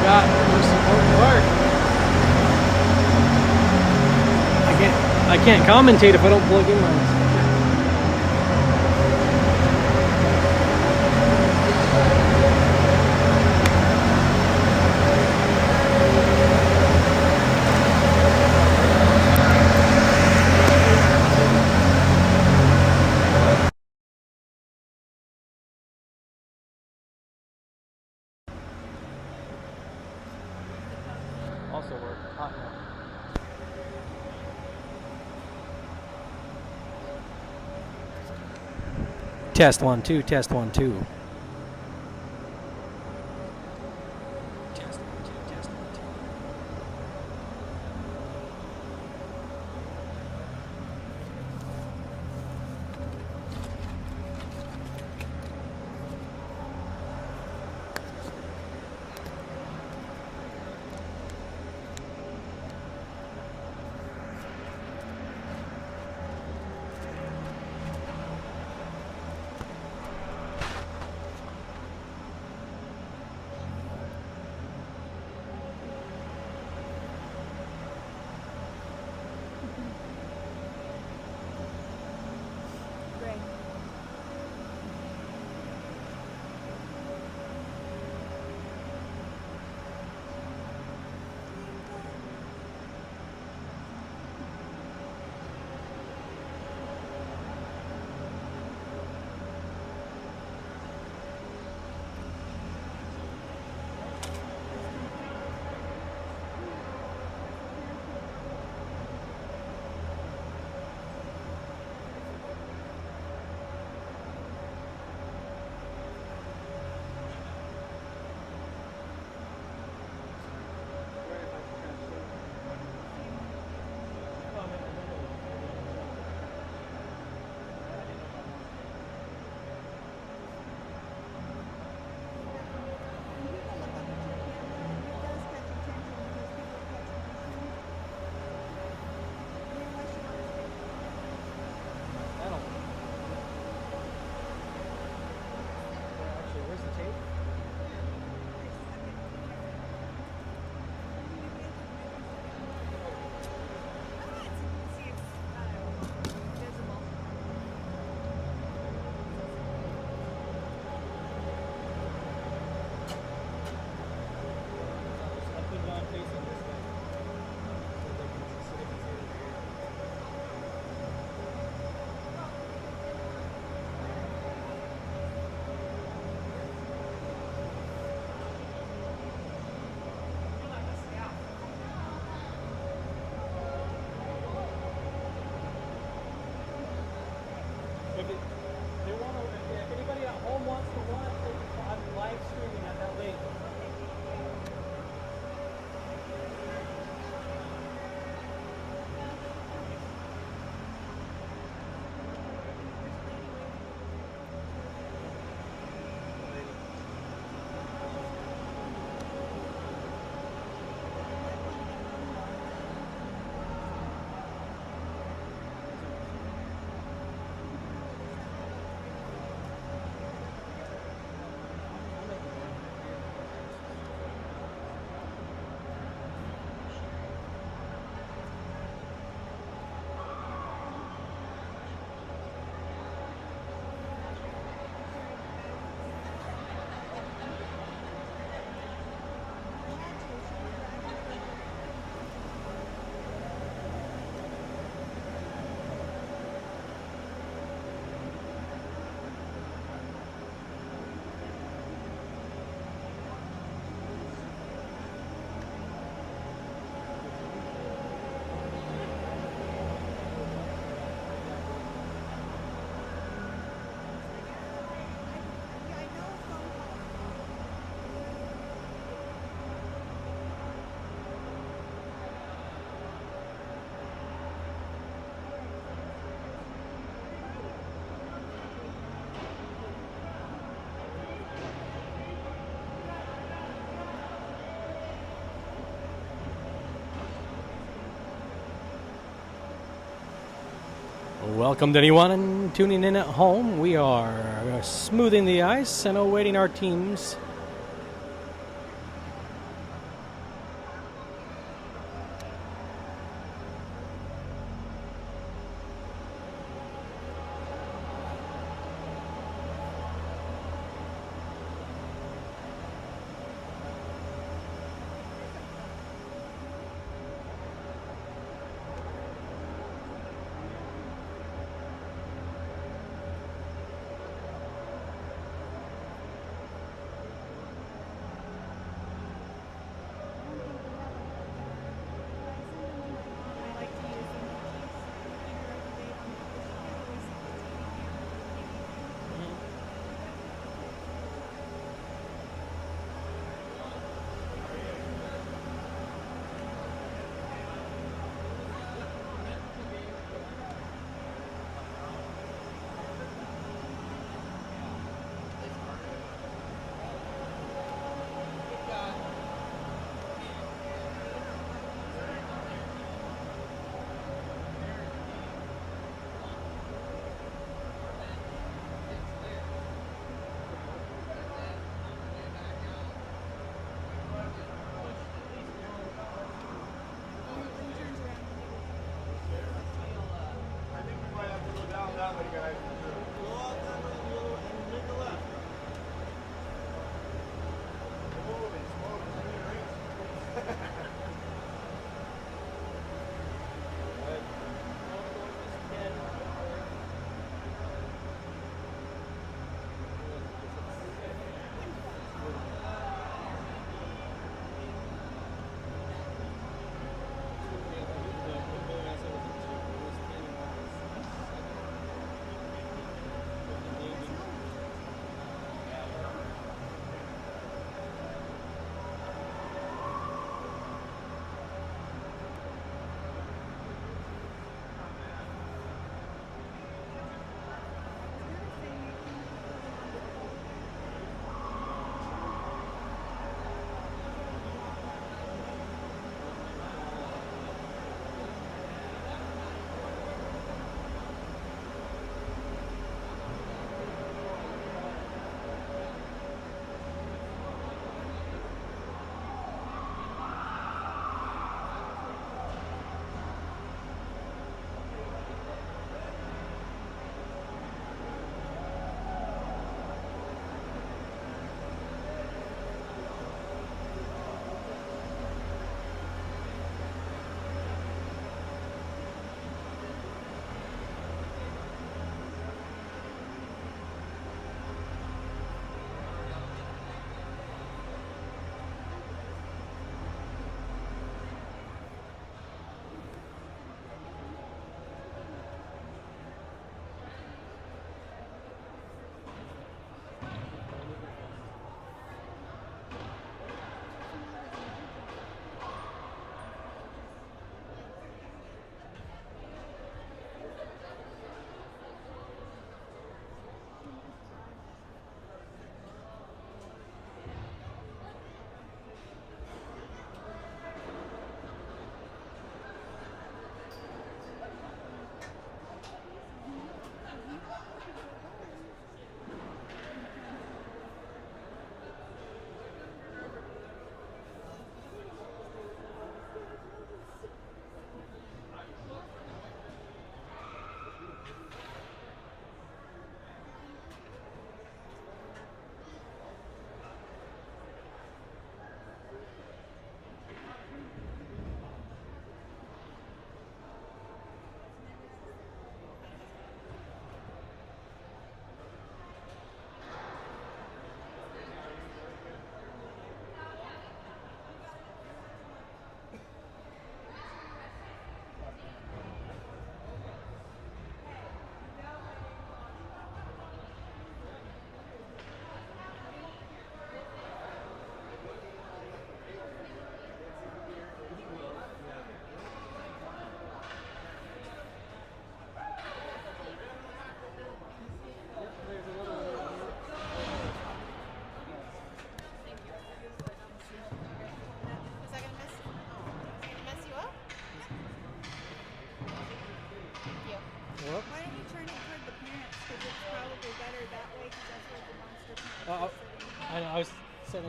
got for support work. I can't commentate if I don't plug in my. Also work. Hot now. Test 1 2. Test 1 2. Test 1 2. Test 1 2. If anybody at home wants to watch, I'm live streaming at that link. Welcome to anyone tuning in at home. We are smoothing the ice and awaiting our teams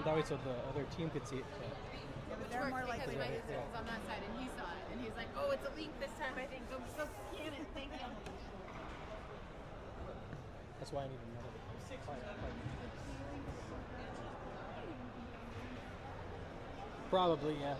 that way so the other team could see it. Yeah, but they're more like because my sister was on that side and he saw it and he's like, oh, it's a link this time, I think. So scan it. Thank you. That's why I need another. Probably, yeah.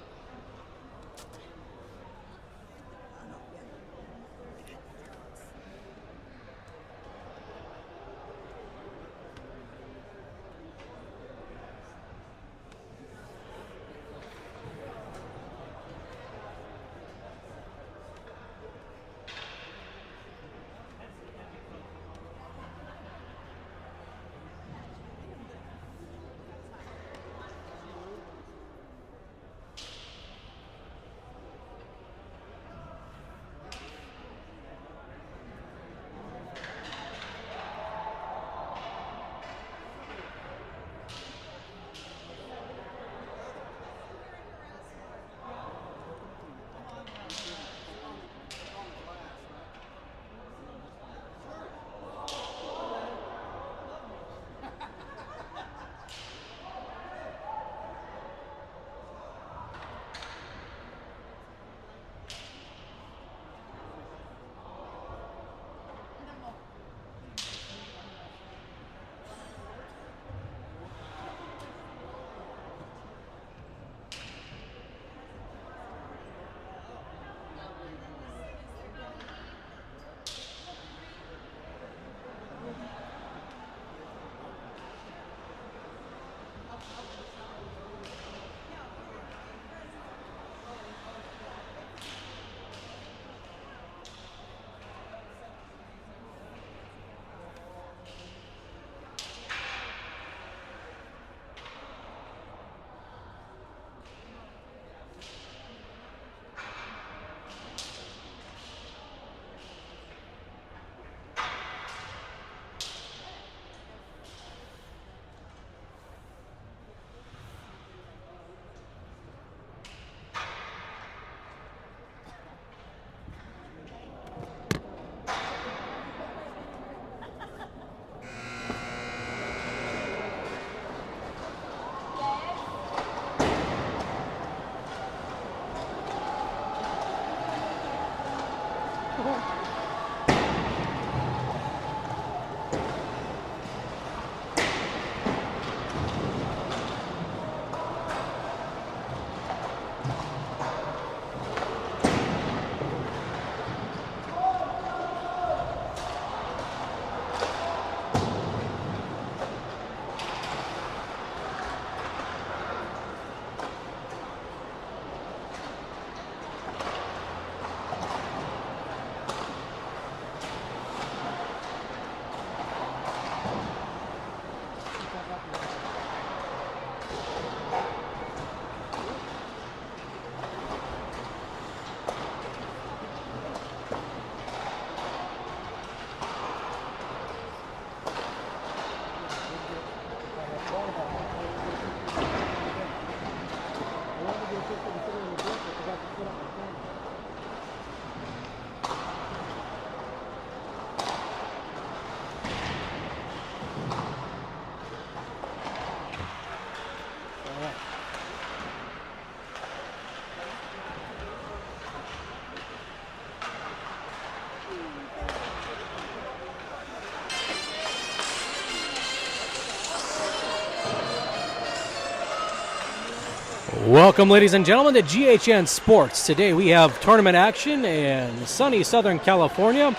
Welcome, ladies and gentlemen, to GHN Sports. Today we have tournament action in sunny Southern California.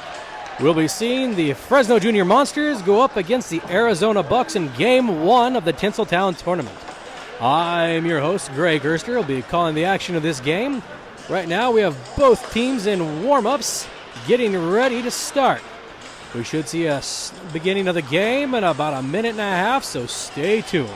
We'll be seeing the Fresno Jr Monsters go up against the Arizona Bucks in Game 1 of the Tinseltown Tournament. I'm your host, Greg Gerster. I'll be calling the action of this game. Right now we have both teams in warm-ups getting ready to start. We should see a beginning of the game in about a minute and a half, so stay tuned.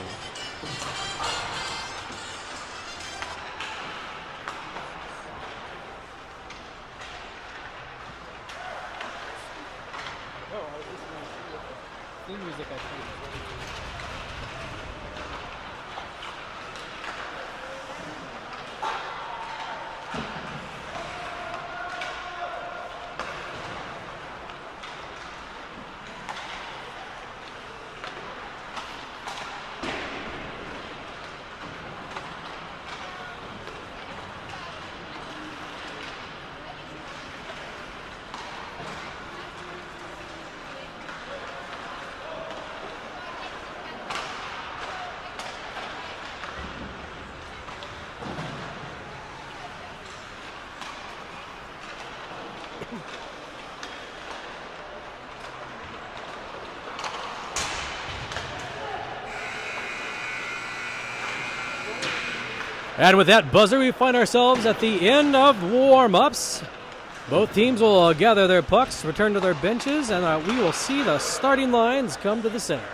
And with that buzzer, we find ourselves at the end of warm-ups. Both teams will gather their pucks, return to their benches, and we will see the starting lines come to the center.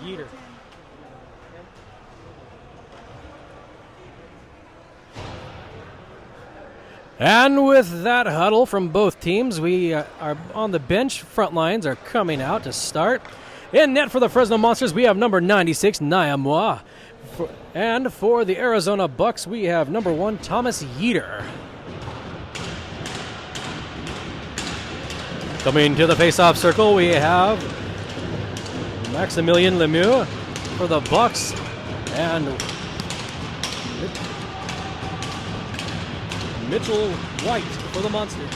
Yeater. And with that huddle from both teams, we are on the bench. Front lines are coming out to start. In net for the Fresno Monsters, we have number 96, Nayamwa. And for the Arizona Bucks, we have number 1, Thomas Yeater. Coming to the face-off circle, we have Maximilian Lemieux for the Bucks and Mitchell White for the Monsters.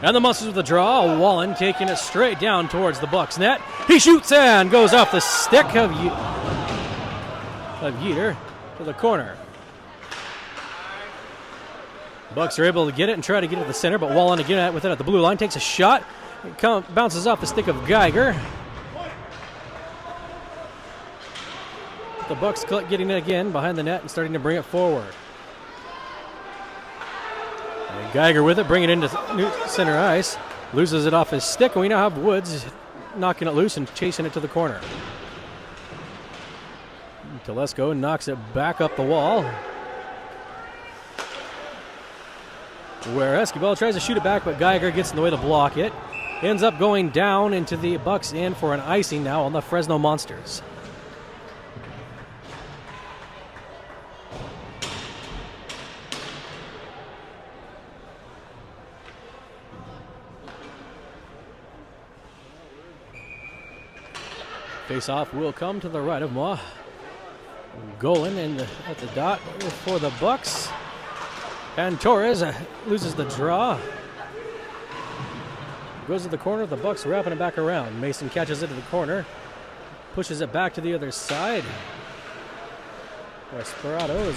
And the Monsters with the draw. Wallen taking it straight down towards the Bucks net. He shoots and goes off the stick of Yeater to the corner. Bucks are able to get it and try to get it to the center, but Wallen again with it at the blue line takes a shot. It bounces off the stick of Geiger. The Bucks getting it again behind the net and starting to bring it forward. And Geiger with it, bringing it into center ice. Loses it off his stick, and we now have Woods knocking it loose and chasing it to the corner. Telesco knocks it back up the wall. Where Escobar tries to shoot it back, but Geiger gets in the way to block it. Ends up going down into the Bucks end for an icing now on the Fresno Monsters. Face-off will come to the right of Moa. Golan at the dot for the Bucks. And Torres loses the draw. Goes to the corner. The Bucks wrapping it back around. Mason catches it to the corner. Pushes it back to the other side. Where Sperado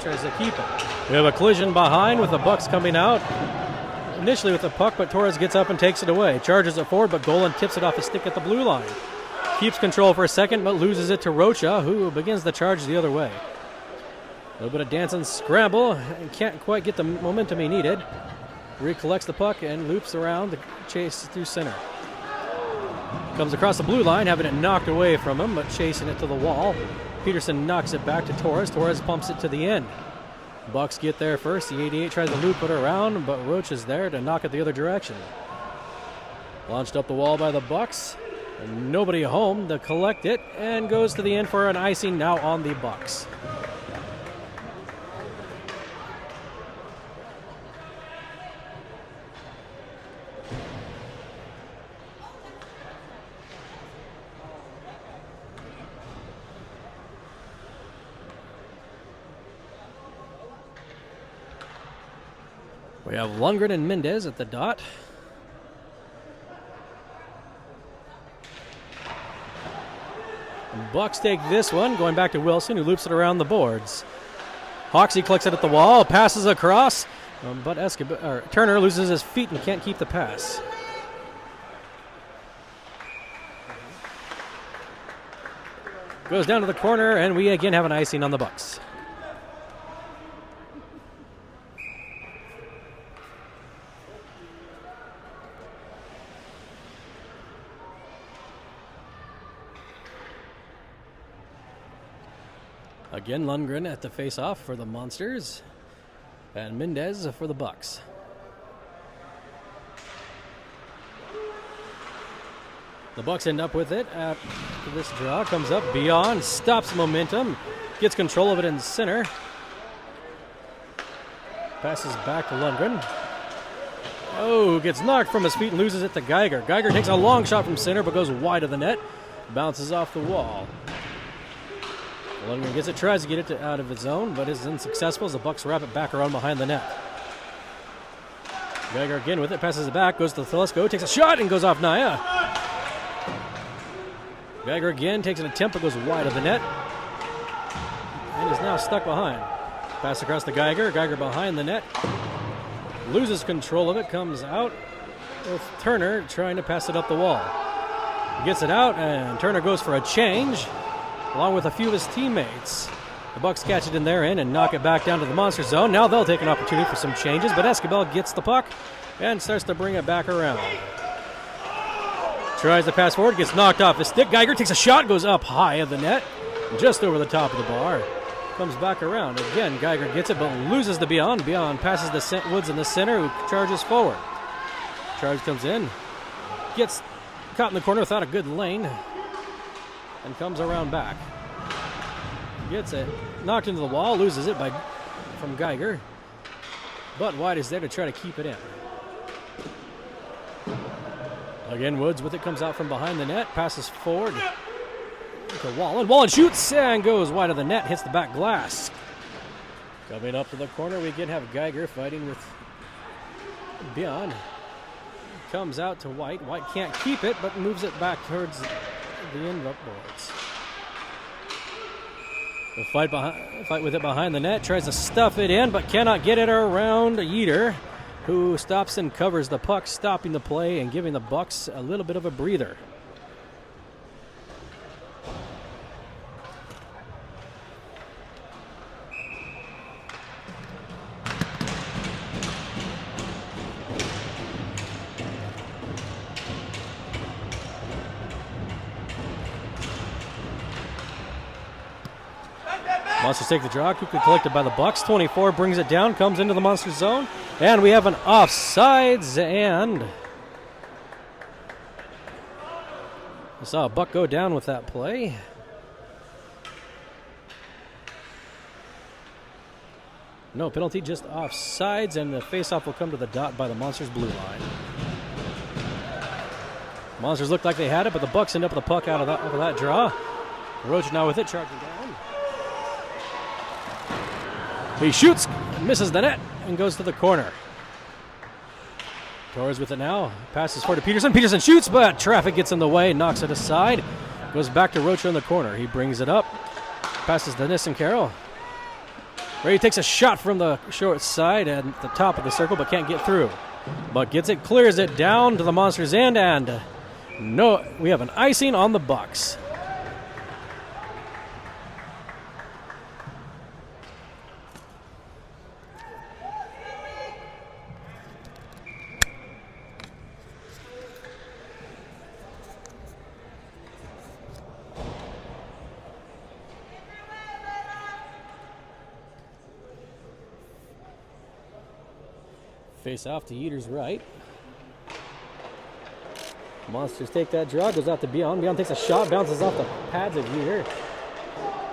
tries to keep it. We have a collision behind with the Bucks coming out. Initially with the puck, but Torres gets up and takes it away. Charges it forward, but Golan tips it off his stick at the blue line. Keeps control for a second, but loses it to Rocha, who begins the charge the other way. A little bit of dance and scramble, and can't quite get the momentum he needed. Recollects the puck and loops around to chase through center. Comes across the blue line, having it knocked away from him, but chasing it to the wall. Peterson knocks it back to Torres. Torres pumps it to the end. Bucks get there first. The 88 tries to loop it around, but Roach is there to knock it the other direction. Launched up the wall by the Bucks. And nobody home to collect it, and goes to the end for an icing now on the Bucks. We have Lundgren and Mendez at the dot. Bucks take this one, going back to Wilson, who loops it around the boards. Hoxie collects it at the wall, passes across, but Turner loses his feet and can't keep the pass. Goes down to the corner, and we again have an icing on the Bucks. Again, Lundgren at the face-off for the Monsters, and Mendez for the Bucks. The Bucks end up with it after this draw. Comes up beyond, stops momentum, gets control of it in center. Passes back to Lundgren. Oh, gets knocked from his feet and loses it to Geiger. Geiger takes a long shot from center but goes wide of the net. Bounces off the wall. Lundgren gets it, tries to get it out of his zone, but is unsuccessful as the Bucks wrap it back around behind the net. Geiger again with it, passes it back, goes to Telesco, takes a shot and goes off Naya. Geiger again takes an attempt but goes wide of the net. And is now stuck behind. Pass across to Geiger, Geiger behind the net. Loses control of it, comes out with Turner trying to pass it up the wall. Gets it out, and Turner goes for a change, along with a few of his teammates. The Bucks catch it in their end and knock it back down to the Monster zone. Now they'll take an opportunity for some changes, but Escobar gets the puck and starts to bring it back around. Tries to pass forward, gets knocked off his stick. Geiger takes a shot, goes up high of the net, just over the top of the bar. Comes back around. Again, Geiger gets it, but loses to Beyond. Beyond passes the Woods in the center, who charges forward. Charge comes in, gets caught in the corner without a good lane, and comes around back. Gets it, knocked into the wall, loses it from Geiger. But White is there to try to keep it in. Again, Woods with it, comes out from behind the net, passes forward to Wallen. Wallen shoots and goes wide of the net, hits the back glass. Coming up to the corner, we again have Geiger fighting with Beyond. Comes out to White. White can't keep it, but moves it back towards the end of boards. The fight with it behind the net, tries to stuff it in, but cannot get it around Yeater, who stops and covers the puck, stopping the play and giving the Bucks a little bit of a breather. Monsters take the draw, quickly collected by the Bucks. 24 brings it down, comes into the Monster zone, and we have an offsides, and I saw a Buck go down with that play. No penalty, just offsides, and the faceoff will come to the dot by the Monsters' blue line. Monsters looked like they had it, but the Bucks end up with the puck out of that draw. Roach now with it, charging down. He shoots, misses the net, and goes to the corner. Torres with it now. Passes forward to Peterson. Peterson shoots, but traffic gets in the way, knocks it aside. Goes back to Rocha in the corner. He brings it up. Passes to Nissen Carroll. Ray takes a shot from the short side at the top of the circle, but can't get through. But gets it, clears it down to the Monsters' end, and no, we have an icing on the Bucks. Face off to Yeater's right. Monsters take that draw, goes out to Beyond. Beyond takes a shot, bounces off the pads of Yeater.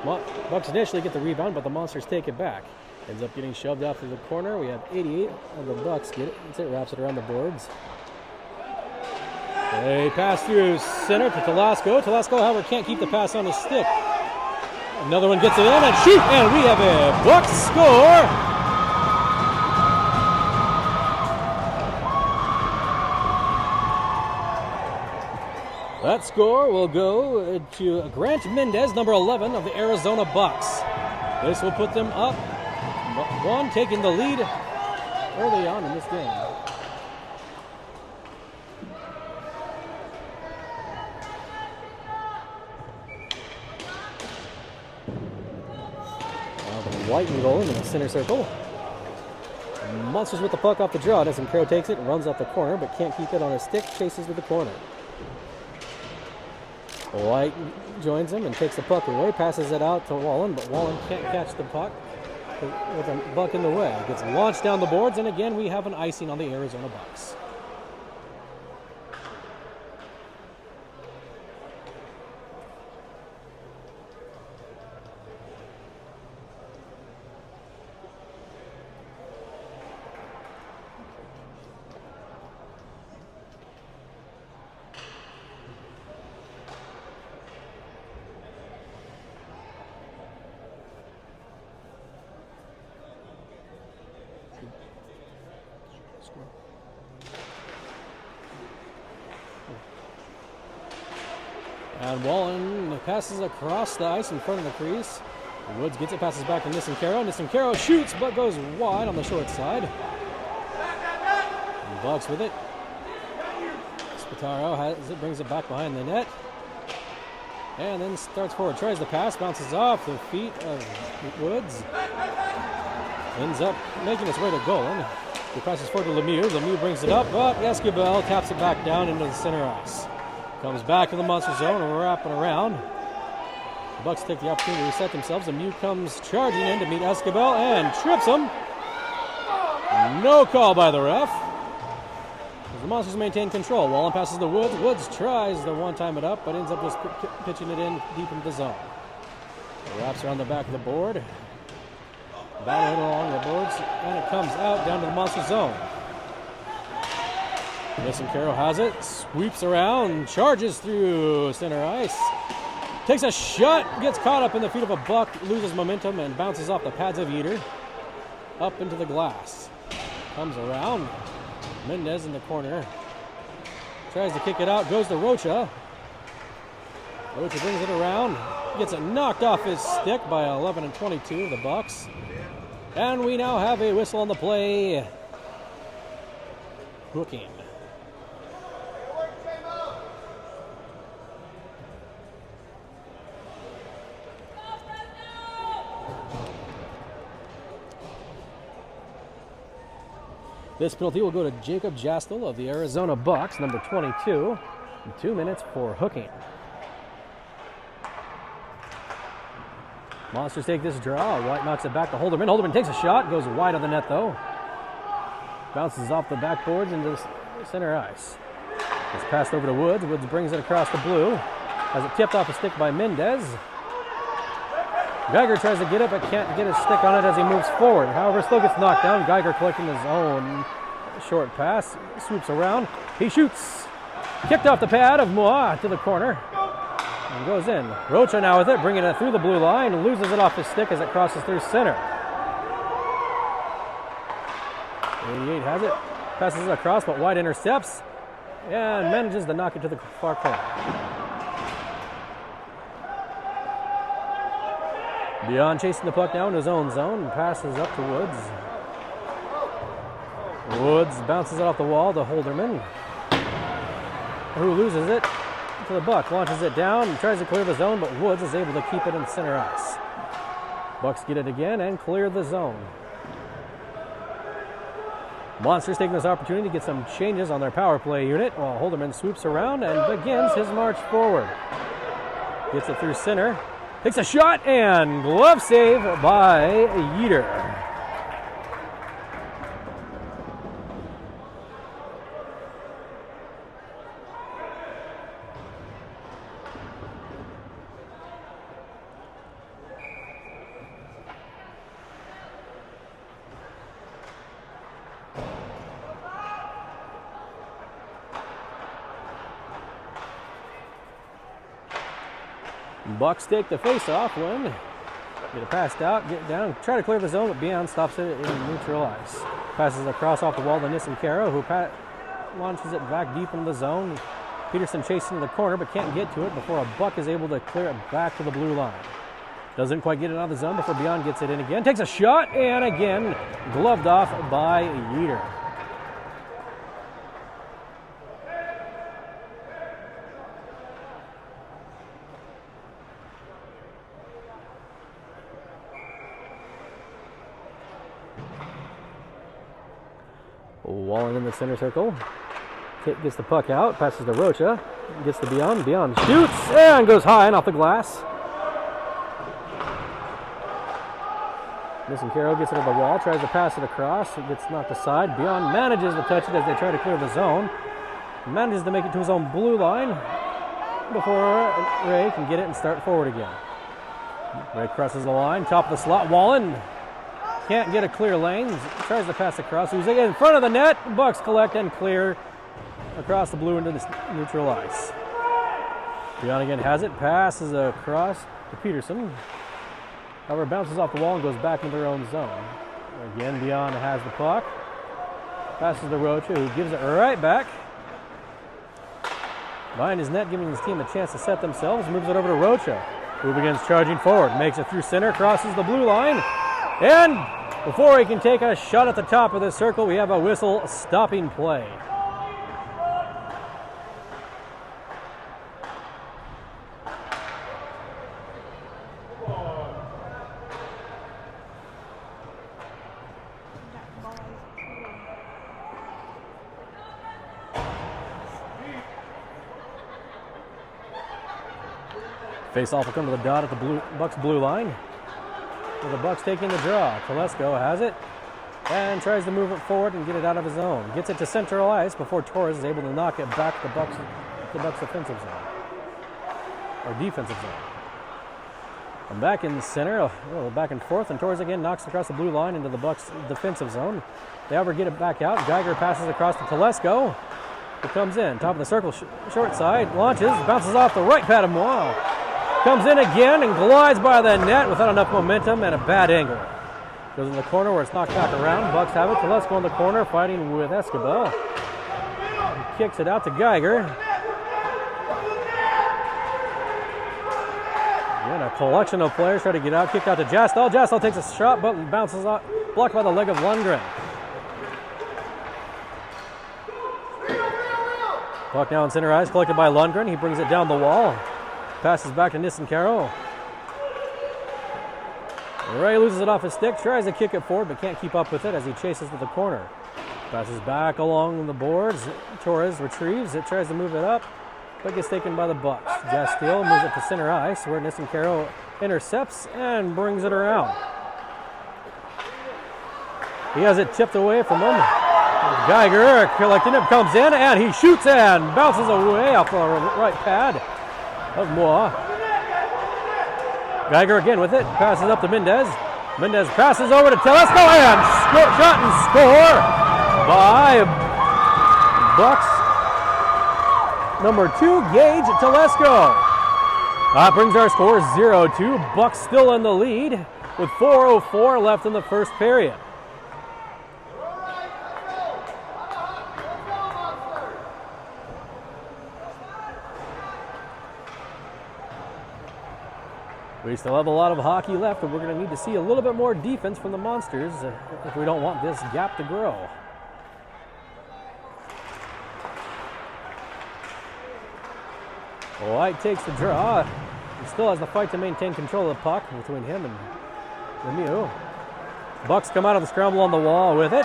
Bucks initially get the rebound, but the Monsters take it back. Ends up getting shoved off to the corner. We have 88 of the Bucks get it. That's it, wraps it around the boards. They pass through center to Telasco. Telasco, however, can't keep the pass on his stick. Another one gets it in and shoot, and we have a Bucks score. That score will go to Grant Mendez, number 11 of the Arizona Bucks. This will put them up 1, taking the lead early on in this game. White and goal in the center circle. Monsters with the puck off the draw. Nissen Crow takes it and runs off the corner, but can't keep it on his stick. Chases to the corner. White joins him and takes the puck away, passes it out to Wallen, but Wallen can't catch the puck with a buck in the way. It gets launched down the boards, and again we have an icing on the Arizona Bucks. And Wallen passes across the ice in front of the crease. Woods gets it, passes back to Nisencaro. Nisencaro shoots, but goes wide on the short side. And Bucks with it. Spataro has it, brings it back behind the net. And then starts forward, tries the pass, bounces off the feet of Woods. Ends up making its way to Golan. He passes forward to Lemieux. Lemieux brings it up, but Esquivel taps it back down into the center ice. Comes back to the Monster zone and wrapping around. The Bucks take the opportunity to reset themselves. Lemieux comes charging in to meet Esquivel and trips him. No call by the ref. As the Monsters maintain control. Wallen passes to Woods. Woods tries to one-time it up, but ends up just pitching it in deep into the zone. It wraps around the back of the board. Battling along the boards, and it comes out down to the Monster zone. Nisencaro has it, sweeps around, charges through center ice, takes a shot, gets caught up in the feet of a Buck, loses momentum, and bounces off the pads of Eater up into the glass. Comes around, Mendez in the corner, tries to kick it out, goes to Rocha. Rocha brings it around, gets it knocked off his stick by 11 and 22 of the Bucks. And we now have a whistle on the play. Hooking. This penalty will go to Jacob Jastel of the Arizona Bucks, number 22. 2 minutes for hooking. Monsters take this draw. White knocks it back to Holderman. Holderman takes a shot, goes wide of the net though. Bounces off the backboards into the center ice. It's passed over to Woods. Woods brings it across the blue. Has it tipped off a stick by Mendez. Geiger tries to get it, but can't get his stick on it as he moves forward. However, still gets knocked down. Geiger collecting his own short pass. Swoops around. He shoots. Kicked off the pad of Moa to the corner. And goes in. Rocha now with it, bringing it through the blue line. Loses it off his stick as it crosses through center. 88 has it. Passes it across, but White intercepts. And manages to knock it to the far corner. Beyond chasing the puck now in his own zone. Passes up to Woods. Woods bounces it off the wall to Holderman, who loses it to the Buck. Launches it down and tries to clear the zone, but Woods is able to keep it in center ice. Bucks get it again and clear the zone. Monsters taking this opportunity to get some changes on their power play unit while Holderman swoops around and begins his march forward. Gets it through center. Takes a shot and glove save by Yeater. Bucks take the face-off win. Get it passed out, get down, try to clear the zone, but Beyond stops it in neutral ice. Passes across off the wall to Nisencaro, who launches it back deep into the zone. Peterson chasing the corner, but can't get to it before a Buck is able to clear it back to the blue line. Doesn't quite get it out of the zone before Beyond gets it in again. Takes a shot, and again, gloved off by Yeater. Wallen in the center circle. Gets the puck out, passes to Rocha. Gets to Beyond. Beyond shoots and goes high and off the glass. Missing Carroll gets it to the wall, tries to pass it across. It gets knocked aside. Beyond manages to touch it as they try to clear the zone. Manages to make it to his own blue line before Ray can get it and start forward again. Ray crosses the line, top of the slot. Wallen can't get a clear lane. Tries to pass across. He's in front of the net. Bucks collect and clear across the blue into the neutral ice. Beyond again has it. Passes across to Peterson. However, bounces off the wall and goes back into their own zone. Again, Beyond has the puck. Passes to Rocha, who gives it right back. Behind his net, giving his team a chance to set themselves. Moves it over to Rocha, who begins charging forward. Makes it through center, crosses the blue line. And before he can take a shot at the top of the circle, we have a whistle stopping play. Face-off will come to the dot at the Bucks blue line. With the Bucks taking the draw. Telesco has it and tries to move it forward and get it out of his zone. Gets it to central ice before Torres is able to knock it back the Bucks offensive zone. Or defensive zone. And back in the center, back and forth, and Torres again knocks across the blue line into the Bucks defensive zone. They ever get it back out. Geiger passes across to Telesco. It comes in, top of the circle, short side, launches, bounces off the right pad of Moore. Comes in again and glides by the net without enough momentum and a bad angle. Goes in the corner where it's knocked back around. Bucks have it. Telesco in the corner fighting with Escobar. He kicks it out to Geiger. Again, a collection of players try to get out. Kick out to Jastal. Jastal takes a shot but bounces off, blocked by the leg of Lundgren. Puck now in center ice, collected by Lundgren. He brings it down the wall. Passes back to Nissen-Caro. Ray loses it off his stick, tries to kick it forward, but can't keep up with it as he chases to the corner. Passes back along the boards. Torres retrieves it, tries to move it up, but gets taken by the Bucks. Jastil moves it to center ice, where Nissen-Caro intercepts and brings it around. He has it tipped away from him. Geiger collecting it, comes in, and he shoots and bounces away off the right pad of Moore. Geiger again with it, passes up to Mendez. Mendez passes over to Telesco and shot and score by Bucks number 2, Gage Telesco. That brings our score 0-2. Bucks still in the lead with 4:04 left in the first period. We still have a lot of hockey left, but we're going to need to see a little bit more defense from the Monsters if we don't want this gap to grow. White takes the draw. He still has the fight to maintain control of the puck between him and Lemieux. Bucks come out of the scramble on the wall with it.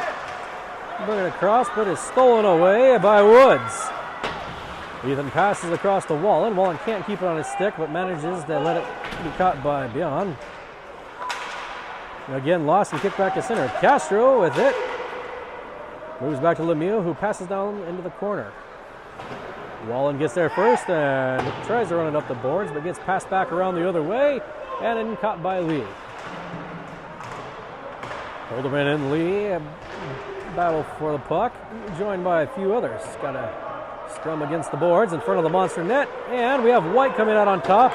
Bring it across, but it's stolen away by Woods. Ethan passes across to Wallen. Wallen can't keep it on his stick, but manages to let it be caught by Beyond. Again, lost and kicked back to center. Castro with it. Moves back to Lemieux, who passes down into the corner. Wallen gets there first and tries to run it up the boards, but gets passed back around the other way and then caught by Lee. Holderman and Lee battle for the puck, joined by a few others. Got a scrum against the boards in front of the Monster net, and we have White coming out on top.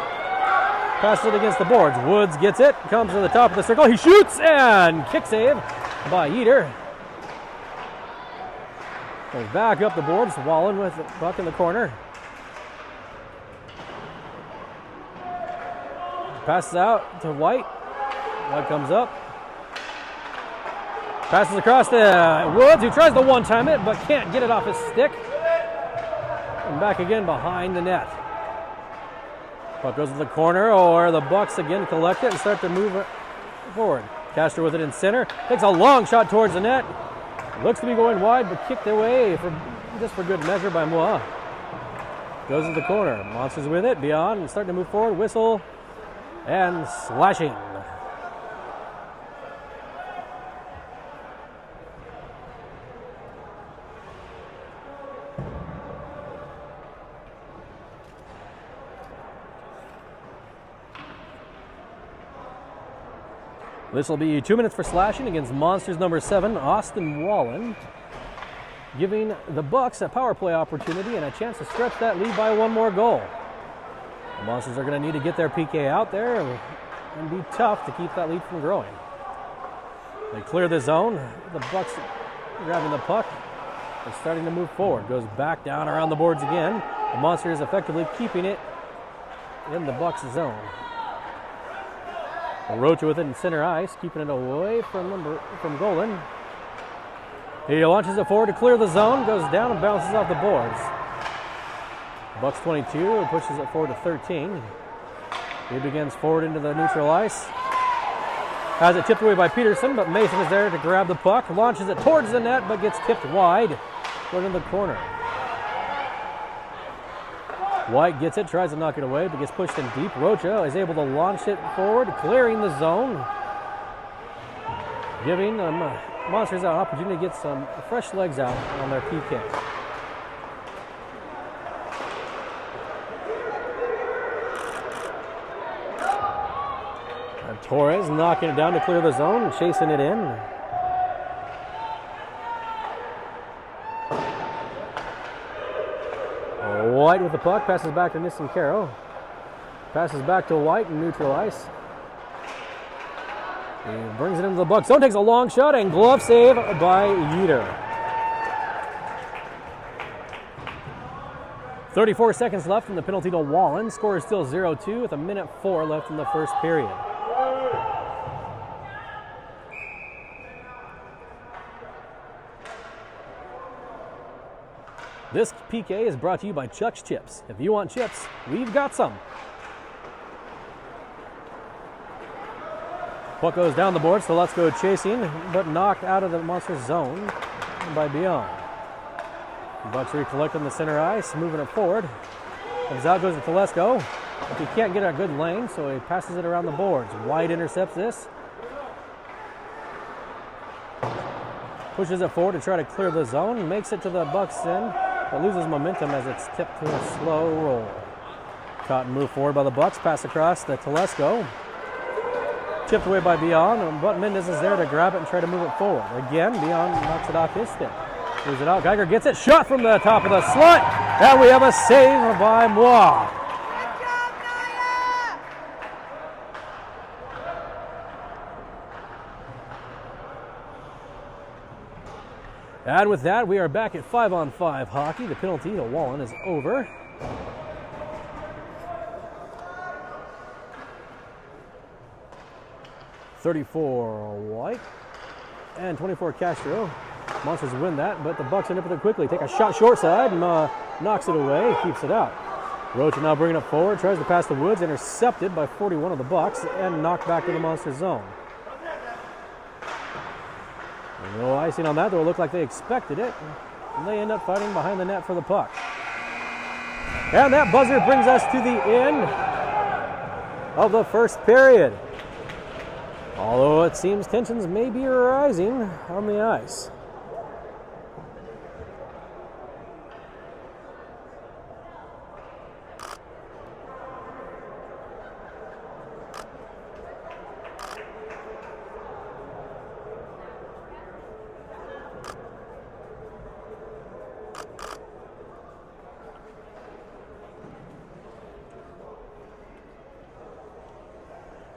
Passes it against the boards. Woods gets it, comes to the top of the circle. He shoots and kick save by Eater. Goes back up the boards. Wallen with the puck in the corner. Passes out to White. White comes up. Passes across to Woods, who tries to one-time it, but can't get it off his stick. And back again behind the net. Puck goes to the corner, or the Bucks again collect it and start to move it forward. Castro with it in center. Takes a long shot towards the net. Looks to be going wide, but kicked away just for good measure by Moa. Goes to the corner. Monsters with it. Beyond and starting to move forward. Whistle and slashing. This will be 2 minutes for slashing against Monsters number 7, Austin Wallen, giving the Bucks a power play opportunity and a chance to stretch that lead by one more goal. The Monsters are going to need to get their PK out there and be tough to keep that lead from growing. They clear the zone. The Bucks grabbing the puck. They're starting to move forward. Goes back down around the boards again. The Monsters effectively keeping it in the Bucks zone. Rocha with it in center ice, keeping it away from Golan. He launches it forward to clear the zone, goes down and bounces off the boards. Bucks 22 pushes it forward to 13. He begins forward into the neutral ice. Has it tipped away by Peterson, but Mason is there to grab the puck. Launches it towards the net, but gets tipped wide. Going in the corner. White gets it, tries to knock it away, but gets pushed in deep. Rocha is able to launch it forward, clearing the zone. Giving Monsters an opportunity to get some fresh legs out on their PK. And Torres knocking it down to clear the zone, chasing it in. White with the puck, passes back to Nissen-Caro. Passes back to White in neutral ice. He brings it into the Bucks zone, takes a long shot, and glove save by Yeater. 34 seconds left in the penalty to Wallen. Score is still 0-2 with 1:04 left in the first period. This PK is brought to you by Chuck's Chips. If you want chips, we've got some. Puck goes down the board, so let's go chasing, but knocked out of the Monsters zone by Beyond. Bucks recollect on the center ice, moving it forward. Comes out, goes to Telesco. He can't get a good lane, so he passes it around the boards. White intercepts this. Pushes it forward to try to clear the zone, makes it to the Bucks end. But loses momentum as it's tipped to a slow roll. Caught and moved forward by the Bucks. Pass across to Telesco. Tipped away by Beyond, but Mendez is there to grab it and try to move it forward. Again, Beyond knocks it off his stick. Moves it out. Geiger gets it. Shot from the top of the slot. And we have a save by Moi. And with that, we are back at 5-on-5 hockey. The penalty to Wallen is over. $34 White and 24 Castro. Monsters win that, but the Bucks end up with it quickly. Take a shot short side and knocks it away, keeps it out. Rocha now bringing it forward, tries to pass the Woods, intercepted by 41 of the Bucks and knocked back to the Monster zone. No icing on that, though. It looked like they expected it. And they end up fighting behind the net for the puck. And that buzzer brings us to the end of the first period. Although it seems tensions may be rising on the ice.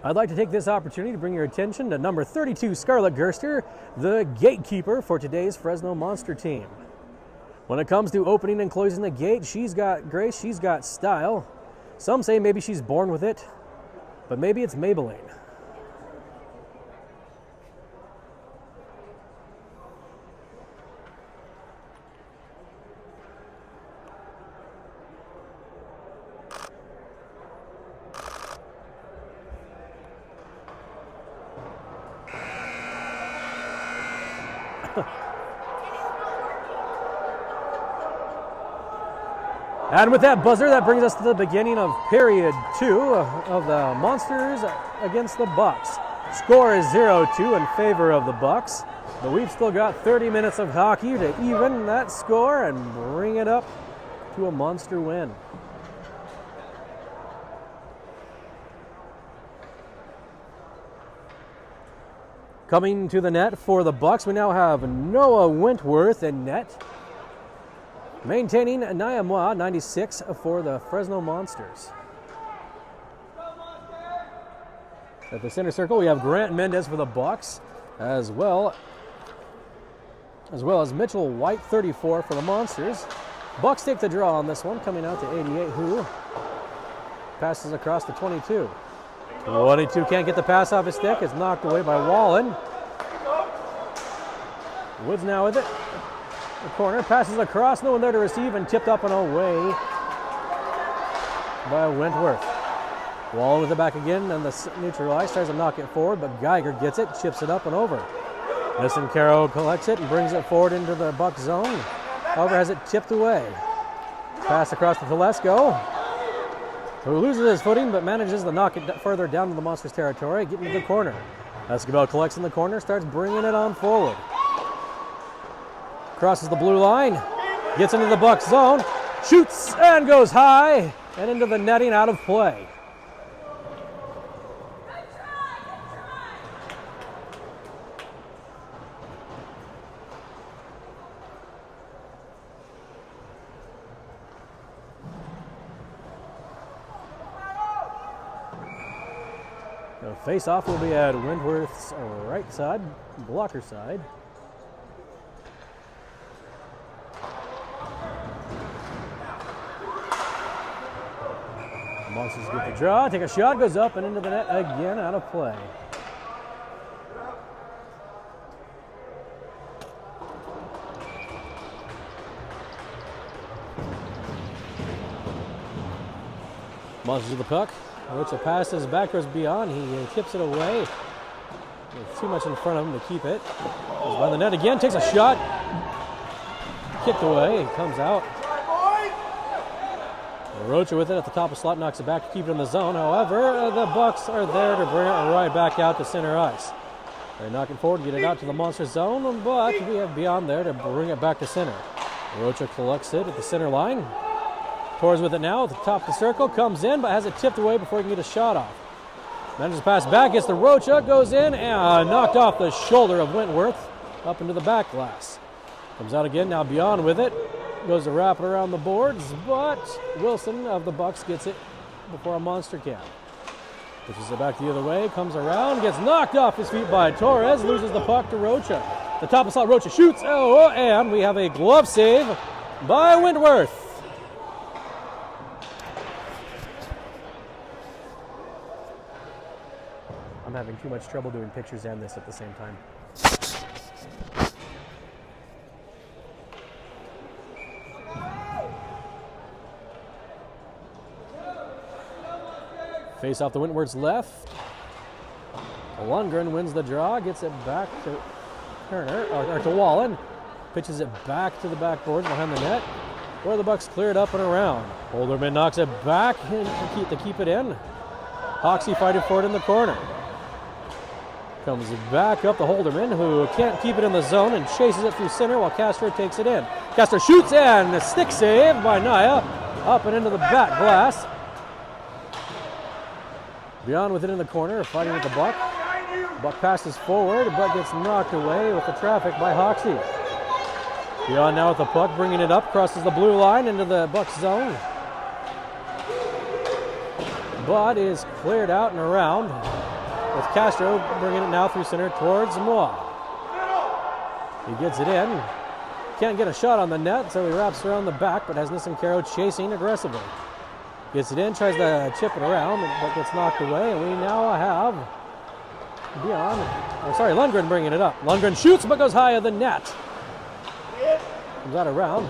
I'd like to take this opportunity to bring your attention to number 32, Scarlett Gerster, the gatekeeper for today's Fresno Monster team. When it comes to opening and closing the gate, she's got grace, she's got style. Some say maybe she's born with it, but maybe it's Maybelline. And with that buzzer, that brings us to the beginning of period 2 of the Monsters against the Bucks. Score is 0-2 in favor of the Bucks, but we've still got 30 minutes of hockey to even that score and bring it up to a Monster win. Coming to the net for the Bucks, we now have Noah Wentworth in net. Maintaining Nayamwa, 96 for the Fresno Monsters. At the center circle, we have Grant Mendez for the Bucks, as well as Mitchell White, 34 for the Monsters. Bucks take the draw on this one, coming out to 88, who passes across to 22. 22 can't get the pass off his stick. It's knocked away by Wallen. Woods now with it. The corner passes across, no one there to receive, and tipped up and away by Wentworth. Wallen with it back again, and the neutral ice tries to knock it forward, but Geiger gets it, chips it up and over. Nissan Caro collects it and brings it forward into the Buck zone. However, has it tipped away. Pass across to Telesco, who loses his footing but manages to knock it further down to the Monsters' territory, getting to the corner. Escobar collects in the corner, starts bringing it on forward. Crosses the blue line, gets into the Buck zone, shoots and goes high and into the netting, out of play. The face-off will be at Wentworth's right side, blocker side. The Monsters get the draw, take a shot, goes up and into the net again, out of play. Monsters with the puck. Rocha passes back, goes beyond. He tips it away. There's too much in front of him to keep it. Goes by the net again, takes a shot. Kicked away, comes out. Rocha with it at the top of slot, knocks it back to keep it in the zone. However, the Bucks are there to bring it right back out to center ice. They knock it forward, get it out to the Monster zone, but we have beyond there to bring it back to center. Rocha collects it at the center line. Torres with it now at the top of the circle, comes in, but has it tipped away before he can get a shot off. Manages to pass back, gets the Rocha, goes in, and knocked off the shoulder of Wentworth up into the back glass. Comes out again, now beyond with it. Goes to wrap it around the boards, but Wilson of the Bucks gets it before a Monster can. Pushes it back the other way, comes around, gets knocked off his feet by Torres, loses the puck to Rocha. The top of slot, Rocha shoots, and we have a glove save by Wentworth. I'm having too much trouble doing pictures and this at the same time. Face off the Wentworth's left. Lundgren wins the draw, gets it back to Turner, or to Wallen. Pitches it back to the backboards behind the net, where the Bucks clear it up and around. Holderman knocks it back to keep it in. Hoxie fighting for it in the corner. Comes back up to Holderman, who can't keep it in the zone and chases it through center while Castro takes it in. Castro shoots and a stick save by Naya, up and into the back glass. Beyond with it in the corner, fighting with the Buck. Buck passes forward, but gets knocked away with the traffic by Hoxie. Beyond now with the puck, bringing it up, crosses the blue line into the Buck zone. But is cleared out and around, with Castro bringing it now through center towards Moa. He gets it in. Can't get a shot on the net, so he wraps around the back, but has Nissan Caro chasing aggressively. Gets it in, tries to chip it around, but gets knocked away, and we now have Lundgren bringing it up. Lundgren shoots, but goes high of the net. Comes out around.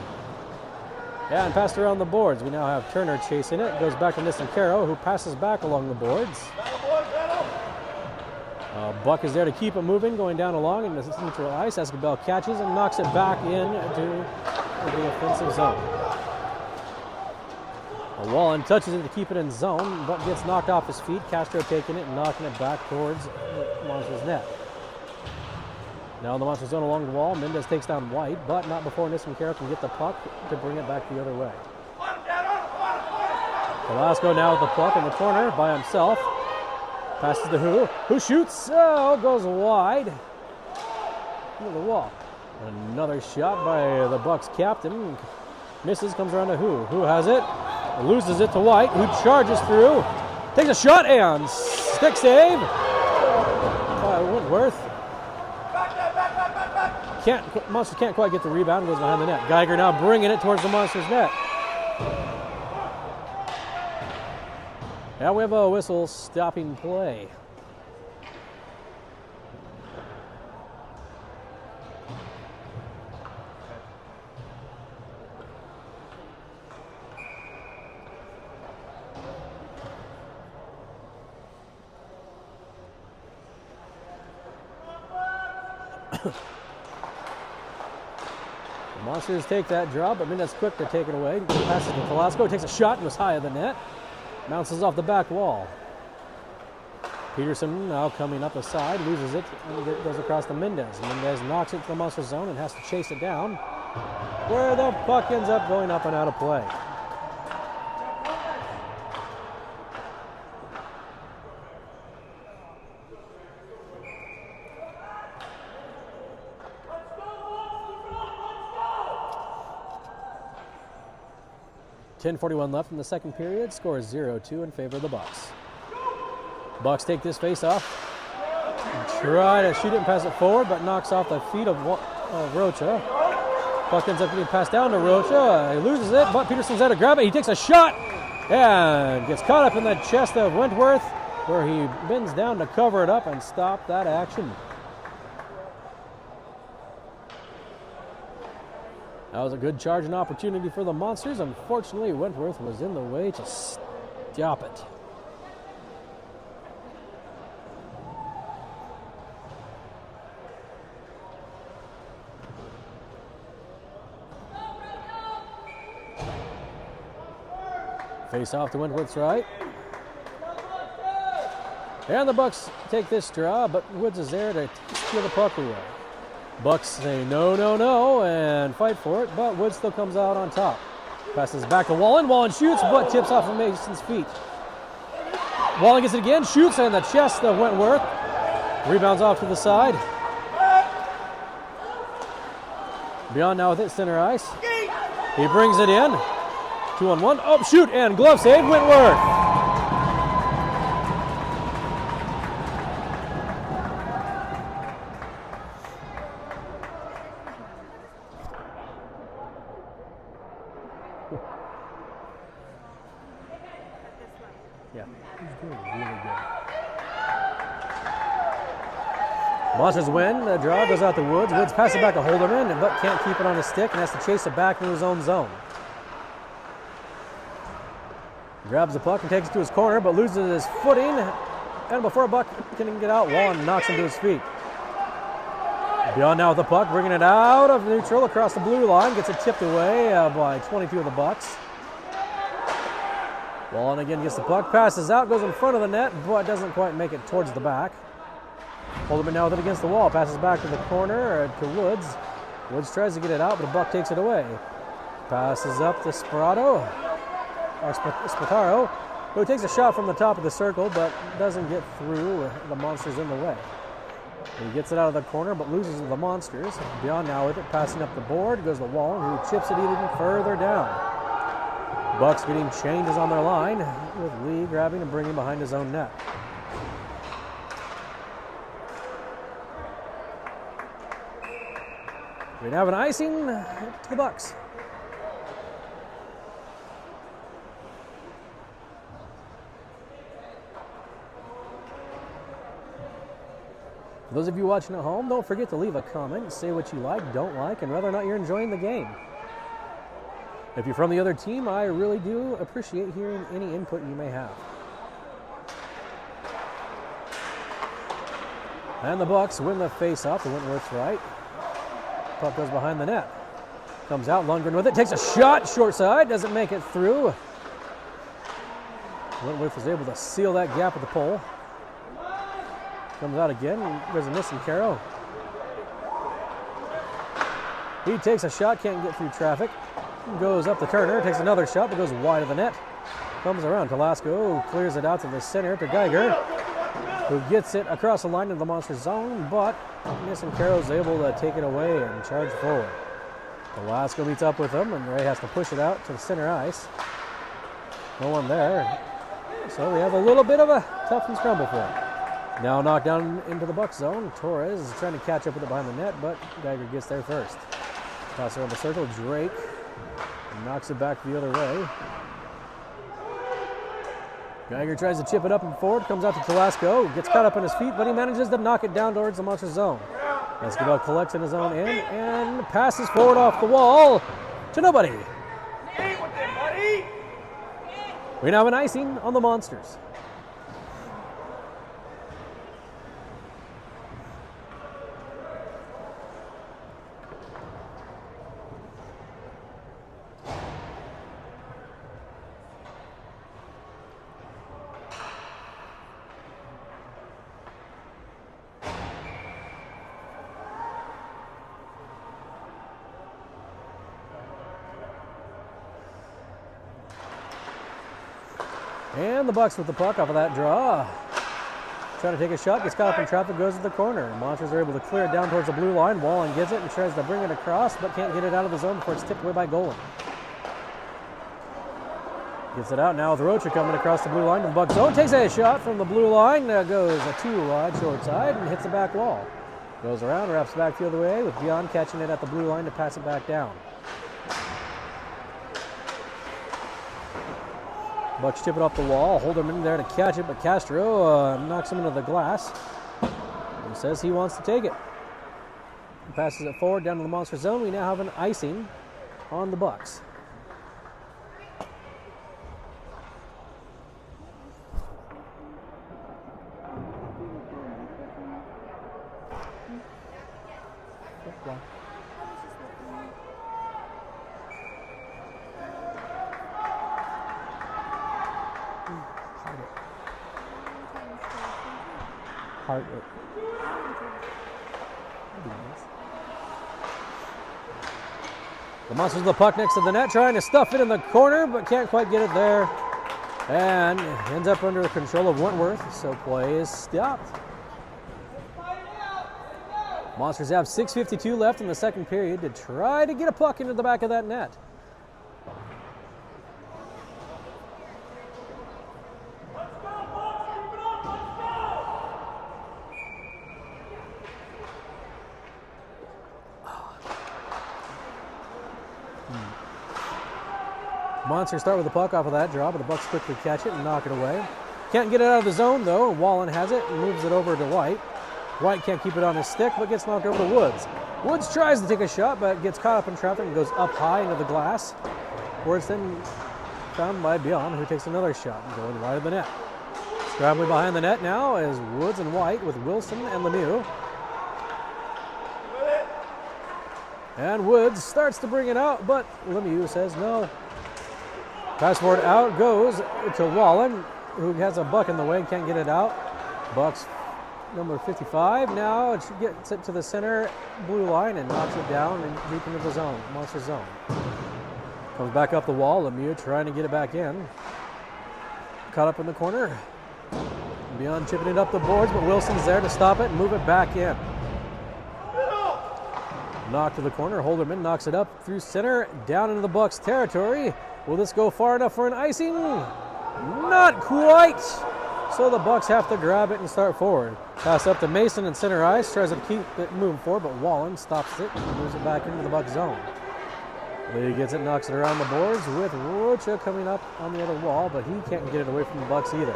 Yeah, and passed around the boards. We now have Turner chasing it. Goes back to Nissan Caro, who passes back along the boards. Buck is there to keep it moving, going down along in the neutral ice. Escobar catches and knocks it back into the offensive zone. Wallen touches it to keep it in zone, but gets knocked off his feet. Castro taking it and knocking it back towards the Monsters' net. Now in the Monster zone along the wall, Mendez takes down White, but not before Nissencarroll can get the puck to bring it back the other way. Velasco now with the puck in the corner by himself. Passes to who shoots, goes wide. Into the wall. Another shot by the Bucks captain. Misses, comes around to who has it. Loses it to White, who charges through. Takes a shot and stick save by Wentworth. Monsters can't quite get the rebound, goes behind the net. Geiger now bringing it towards the Monsters' net. Now we have a whistle stopping play. The Monsters take that draw, but Mendez quick to take it away. Passes to Velasco, takes a shot and was high of the net. Bounces off the back wall. Peterson now coming up the side, loses it, and it goes across to Mendez. Mendez knocks it to the Monster zone and has to chase it down, where the puck ends up going up and out of play. .41 left in the second period. Score is 0-2 in favor of the Bucks. Bucks take this face off. Try to shoot it and pass it forward, but knocks off the feet of Rocha. Puck ends up getting passed down to Rocha. He loses it, but Peterson's there to grab it. He takes a shot and gets caught up in the chest of Wentworth, where he bends down to cover it up and stop that action. That was a good charging opportunity for the Monsters. Unfortunately, Wentworth was in the way to stop it. Face off to Wentworth's right. And the Bucks take this draw, but Woods is there to steal the puck away. Bucks say no, no, no, and fight for it, but Woods still comes out on top. Passes back to Wallen. Wallen shoots, but tips off of Mason's feet. Wallen gets it again, shoots in the chest of Wentworth. Rebounds off to the side. Beyond now with it, center ice. He brings it in. 2-on-1. Oh, shoot, and glove save, Wentworth. Yeah, he's doing really good. Monsters win. The draw goes out to Woods. Woods passes it back to Holderman, but can't keep it on his stick and has to chase it back into his own zone. Grabs the puck and takes it to his corner, but loses his footing. And before Buck can get out, Wallen knocks him to his feet. Beyond now with the puck, bringing it out of neutral across the blue line. Gets it tipped away by 22 of the Bucks. Wallen again gets the puck, passes out, goes in front of the net, but doesn't quite make it towards the back. Holderman now with it against the wall, passes back to the corner to Woods. Woods tries to get it out, but the Buck takes it away. Passes up to Spataro, who takes a shot from the top of the circle, but doesn't get through. The Monsters in the way. He gets it out of the corner, but loses to the Monsters. Beyond now with it, passing up the board, goes to Wallen, who chips it even further down. Bucks getting changes on their line, with Lee grabbing and bringing behind his own net. We have an icing to the Bucks. For those of you watching at home, don't forget to leave a comment, say what you like, don't like, and whether or not you're enjoying the game. If you're from the other team, I really do appreciate hearing any input you may have. And the Bucks win the face-off to Wentworth's right. Puck goes behind the net. Comes out, Lundgren with it, takes a shot, short side, doesn't make it through. Wentworth was able to seal that gap at the pole. Comes out again. There's a missing Caro. He takes a shot, can't get through traffic. Goes up the Turner, takes another shot, but goes wide of the net. Comes around. Talasco clears it out to the center to Geiger, who gets it across the line of the Monster zone, but missing Caro is able to take it away and charge forward. Talasco meets up with him, and Ray has to push it out to the center ice. No one there. So we have a little bit of a tough and scramble for it. Now knocked down into the Buck zone. Torres is trying to catch up with it behind the net, but Geiger gets there first. Pass around the circle. Drake knocks it back the other way. Geiger tries to chip it up and forward. Comes out to Talasco. Gets caught up on his feet, but he manages to knock it down towards the Monster zone. Escobar collects in his own end and passes forward off the wall to nobody. We now have an icing on the Monsters. And the Bucks with the puck off of that draw. Trying to take a shot, gets caught up in traffic, goes to the corner. Monsters are able to clear it down towards the blue line. Wallen gets it and tries to bring it across, but can't get it out of the zone before it's tipped away by Golan. Gets it out now with Rocha coming across the blue line to the Buck zone. Takes a shot from the blue line. Goes a 2-wide short side and hits the back wall. Goes around, wraps back the other way with Beyond catching it at the blue line to pass it back down. Bucks chip it off the wall. Holderman there to catch it, but Castro knocks him into the glass and says he wants to take it. He passes it forward down to the Monster zone. We now have an icing on the Bucks. Heart it. The Monsters with the puck next to the net, trying to stuff it in the corner, but can't quite get it there. And ends up under the control of Wentworth, so play is stopped. Monsters have 6:52 left in the second period to try to get a puck into the back of that net. Monsters start with the puck off of that draw, but the Bucks quickly catch it and knock it away. Can't get it out of the zone, though. Wallen has it and moves it over to White. White can't keep it on his stick, but gets knocked over to Woods. Woods tries to take a shot, but gets caught up in traffic and goes up high into the glass, where it's then found by Beyond, who takes another shot and going wide of the net. Scrambling behind the net now is Woods and White with Wilson and Lemieux. And Woods starts to bring it out, but Lemieux says no. Pass forward out goes to Wallen, who has a buck in the way and can't get it out. Bucks number 55 now gets it to the center blue line and knocks it down and deep into the zone, Monster zone. Comes back up the wall, Lemieux trying to get it back in. Caught up in the corner. Beyond chipping it up the boards, but Wilson's there to stop it and move it back in. Knocked to the corner, Holderman knocks it up through center, down into the Bucks territory. Will this go far enough for an icing? Not quite. So the Bucks have to grab it and start forward. Pass up to Mason in center ice, tries to keep it moving forward, but Wallen stops it and moves it back into the Buck zone. Lee gets it, knocks it around the boards with Rocha coming up on the other wall, but he can't get it away from the Bucks either.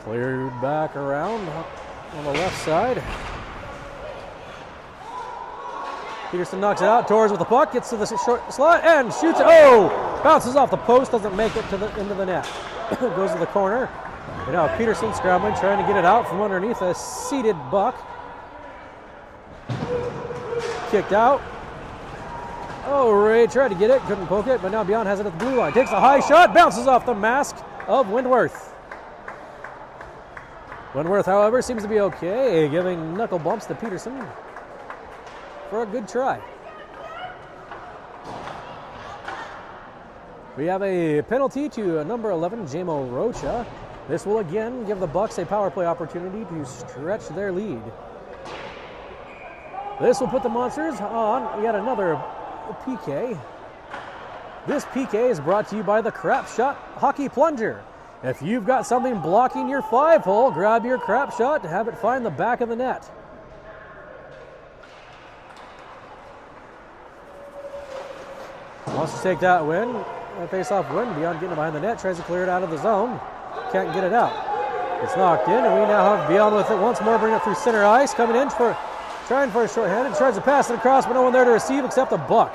Cleared back around on the left side. Peterson knocks it out. Torres with the puck, gets to the short slot and shoots. Oh! Bounces off the post, doesn't make it to the into the net. Goes to the corner. And now Peterson scrambling, trying to get it out from underneath a seated Buck. Kicked out. Oh, Ray tried to get it, couldn't poke it, but now Beyond has it at the blue line. Takes a high shot, bounces off the mask of Wentworth. Wentworth, however, seems to be okay, giving knuckle bumps to Peterson for a good try. We have a penalty to number 11, Jamo Rocha. This will again give the Bucks a power play opportunity to stretch their lead. This will put the Monsters on yet another PK. This PK is brought to you by the Crap Shot Hockey Plunger. If you've got something blocking your 5-hole, grab your crap shot to have it find the back of the net. Wants to take that win. Face-off win. Beyond getting behind the net, tries to clear it out of the zone. Can't get it out. It's knocked in, and we now have Beyond with it once more, bring it through center ice, coming in for, trying for a shorthanded, tries to pass it across, but no one there to receive except a buck.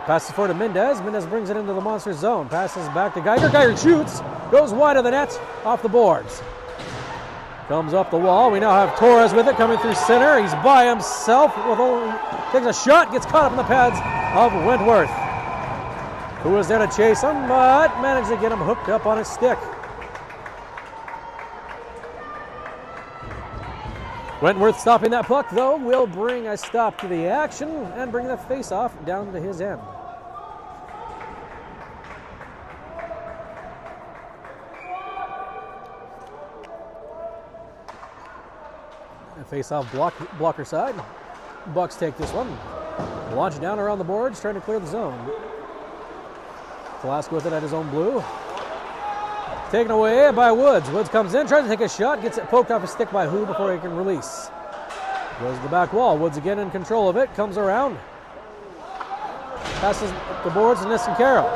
Passes forward to Mendez. Mendez brings it into the Monsters zone. Passes back to Geiger. Geiger shoots. Goes wide of the net. Off the boards. Comes up the wall. We now have Torres with it coming through center. He's by himself. Takes a shot. Gets caught up in the pads of Wentworth, who was there to chase him, but managed to get him hooked up on his stick. Wentworth stopping that puck, though, will bring a stop to the action and bring the face-off down to his end. A face-off blocker side. Bucks take this one. Launch down around the boards, trying to clear the zone. Flask with it at his own blue. Taken away by Woods. Woods comes in, tries to take a shot, gets it poked off his stick by Who before he can release. Goes to the back wall. Woods again in control of it, comes around. Passes the boards to Nissincaro.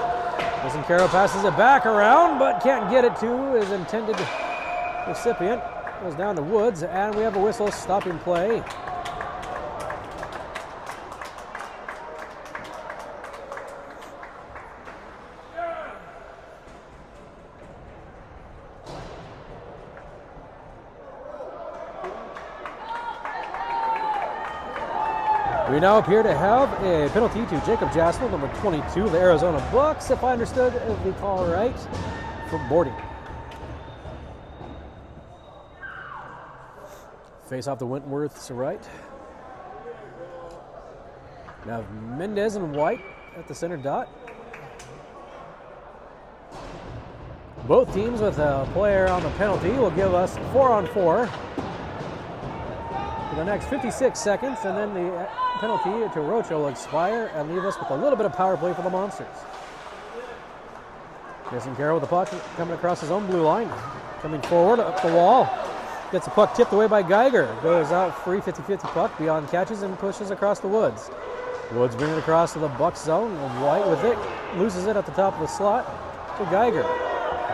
Nissincaro passes it back around, but can't get it to his intended recipient. Goes down to Woods, and we have a whistle stopping play. We now appear to have a penalty to Jacob Jasper, number 22, the Arizona Bucks, if I understood the call right, for boarding. Face off the Wentworth's right. Now Mendez and White at the center dot. Both teams with a player on the penalty will give us 4-on-4 for the next 56 seconds, and then the penalty to Rocha will expire and leave us with a little bit of power play for the Monsters. Nissincaro with the puck coming across his own blue line. Coming forward up the wall. Gets the puck tipped away by Geiger. Goes out free, 50-50 puck. Beyond catches and pushes across the Woods. Woods brings it across to the Bucks zone. White with it. Loses it at the top of the slot to Geiger.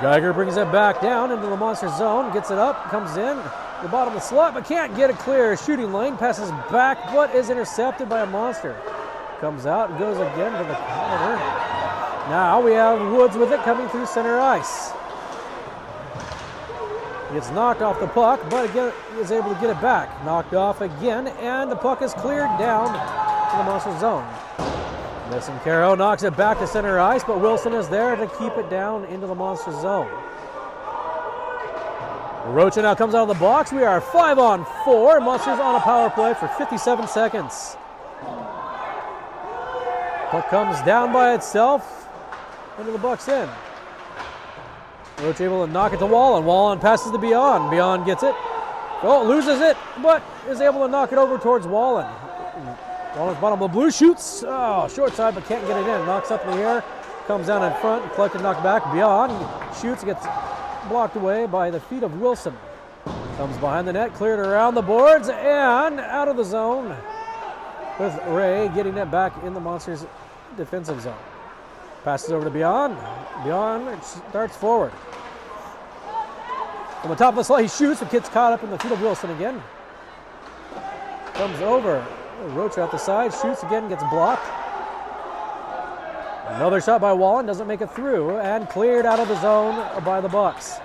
Geiger brings it back down into the Monster zone. Gets it up. Comes in. The bottom of the slot, but can't get a clear shooting lane. Passes back, but is intercepted by a Monster. Comes out and goes again to the corner. Now we have Woods with it coming through center ice. Gets knocked off the puck, but again is able to get it back. Knocked off again, and the puck is cleared down to the Monster zone. Nissincaro knocks it back to center ice, but Wilson is there to keep it down into the Monster zone. Rocha now comes out of the box. We are 5-on-4. Monsters on a power play for 57 seconds. Puck comes down by itself into the Bucks end. Rocha able to knock it to Wallen. Wallen passes to Beyond. Beyond gets it. Oh, loses it, but is able to knock it over towards Wallen. Wallen's bottom of the blue shoots. Oh, short side, but can't get it in. Knocks up in the air. Comes down in front. Collected, knocked back. Beyond shoots, gets blocked away by the feet of Wilson. Comes behind the net, cleared around the boards, and out of the zone with Ray getting it back in the Monsters' defensive zone. Passes over to Beyond. Beyond starts forward. From the top of the slot, he shoots, but gets caught up in the feet of Wilson again. Comes over. Rocha at the side, shoots again, gets blocked. Another shot by Wallen, doesn't make it through, and cleared out of the zone by the Bucks.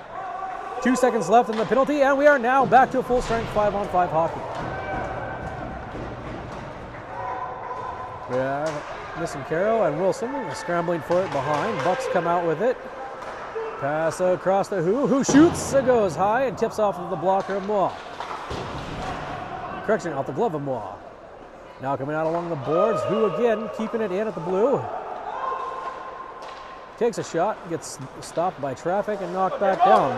2 seconds left in the penalty, and we are now back to a full-strength 5-on-5 hockey. We have Nissincaro and Wilson scrambling for it behind. Bucks come out with it. Pass across to who shoots, it goes high and tips off of the blocker of Moore. Correction, off the glove of Moore. Now coming out along the boards, who again keeping it in at the blue. Takes a shot, gets stopped by traffic and knocked back down.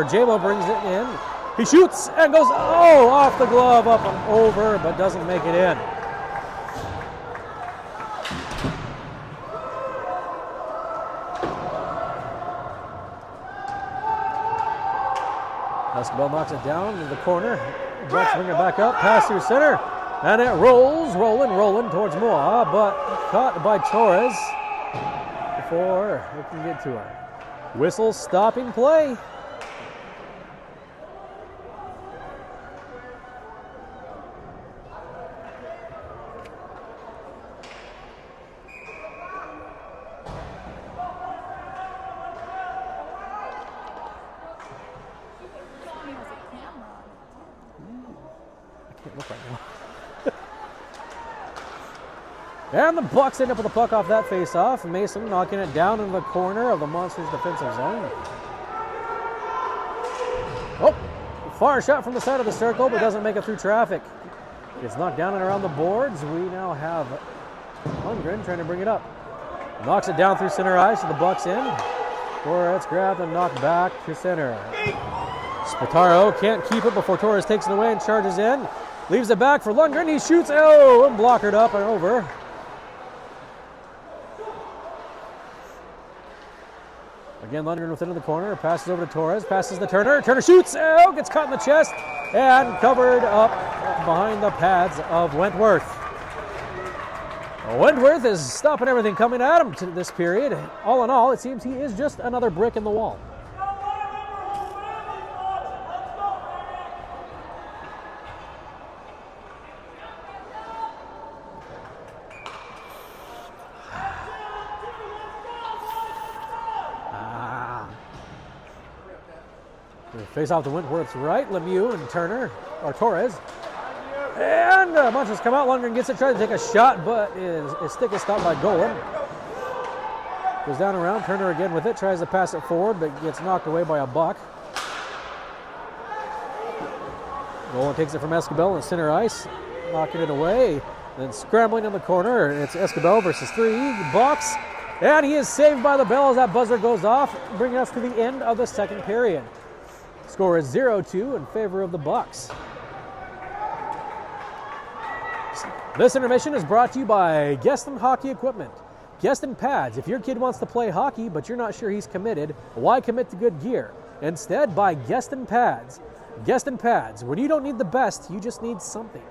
J-Mo brings it in. He shoots and goes, off the glove, up and over, but doesn't make it in. Escobar knocks it down in the corner. Bucks bring it back up, pass through center, and it rolling towards Moa, but caught by Torres before it can get to her. Whistle stopping play. Look right now. And the Bucks end up with the puck off that face-off. Mason knocking it down in the corner of the Monsters' defensive zone. Far shot from the side of the circle, but doesn't make it through traffic. Gets knocked down and around the boards. We now have Lundgren trying to bring it up. Knocks it down through center ice to the Bucks end. Or it's grabbed and knocked back to center. Spataro can't keep it before Torres takes it away and charges in. Leaves it back for Lundgren. He shoots. And blockered up and over. Again, Lundgren within the corner. Passes over to Torres. Passes to Turner. Turner shoots. Gets caught in the chest. And covered up behind the pads of Wentworth. Wentworth is stopping everything coming at him to this period. All in all, it seems he is just another brick in the wall. Face off to Wentworth's right. Lemieux and Turner, or Torres. And Munches come out. Lundgren gets it, tries to take a shot, but his stick is stopped by Golan. Goes down around. Turner again with it, tries to pass it forward, but gets knocked away by a Buck. Golan takes it from Escobar in center ice, knocking it away. Then scrambling in the corner. It's Escobar versus 3 Bucks. And he is saved by the bell as that buzzer goes off, bringing us to the end of the second period. Score is 0-2 in favor of the Bucks. This intermission is brought to you by Geston Hockey Equipment. Geston Pads. If your kid wants to play hockey but you're not sure he's committed, why commit to good gear? Instead, buy Geston Pads. Geston Pads. When you don't need the best, you just need something.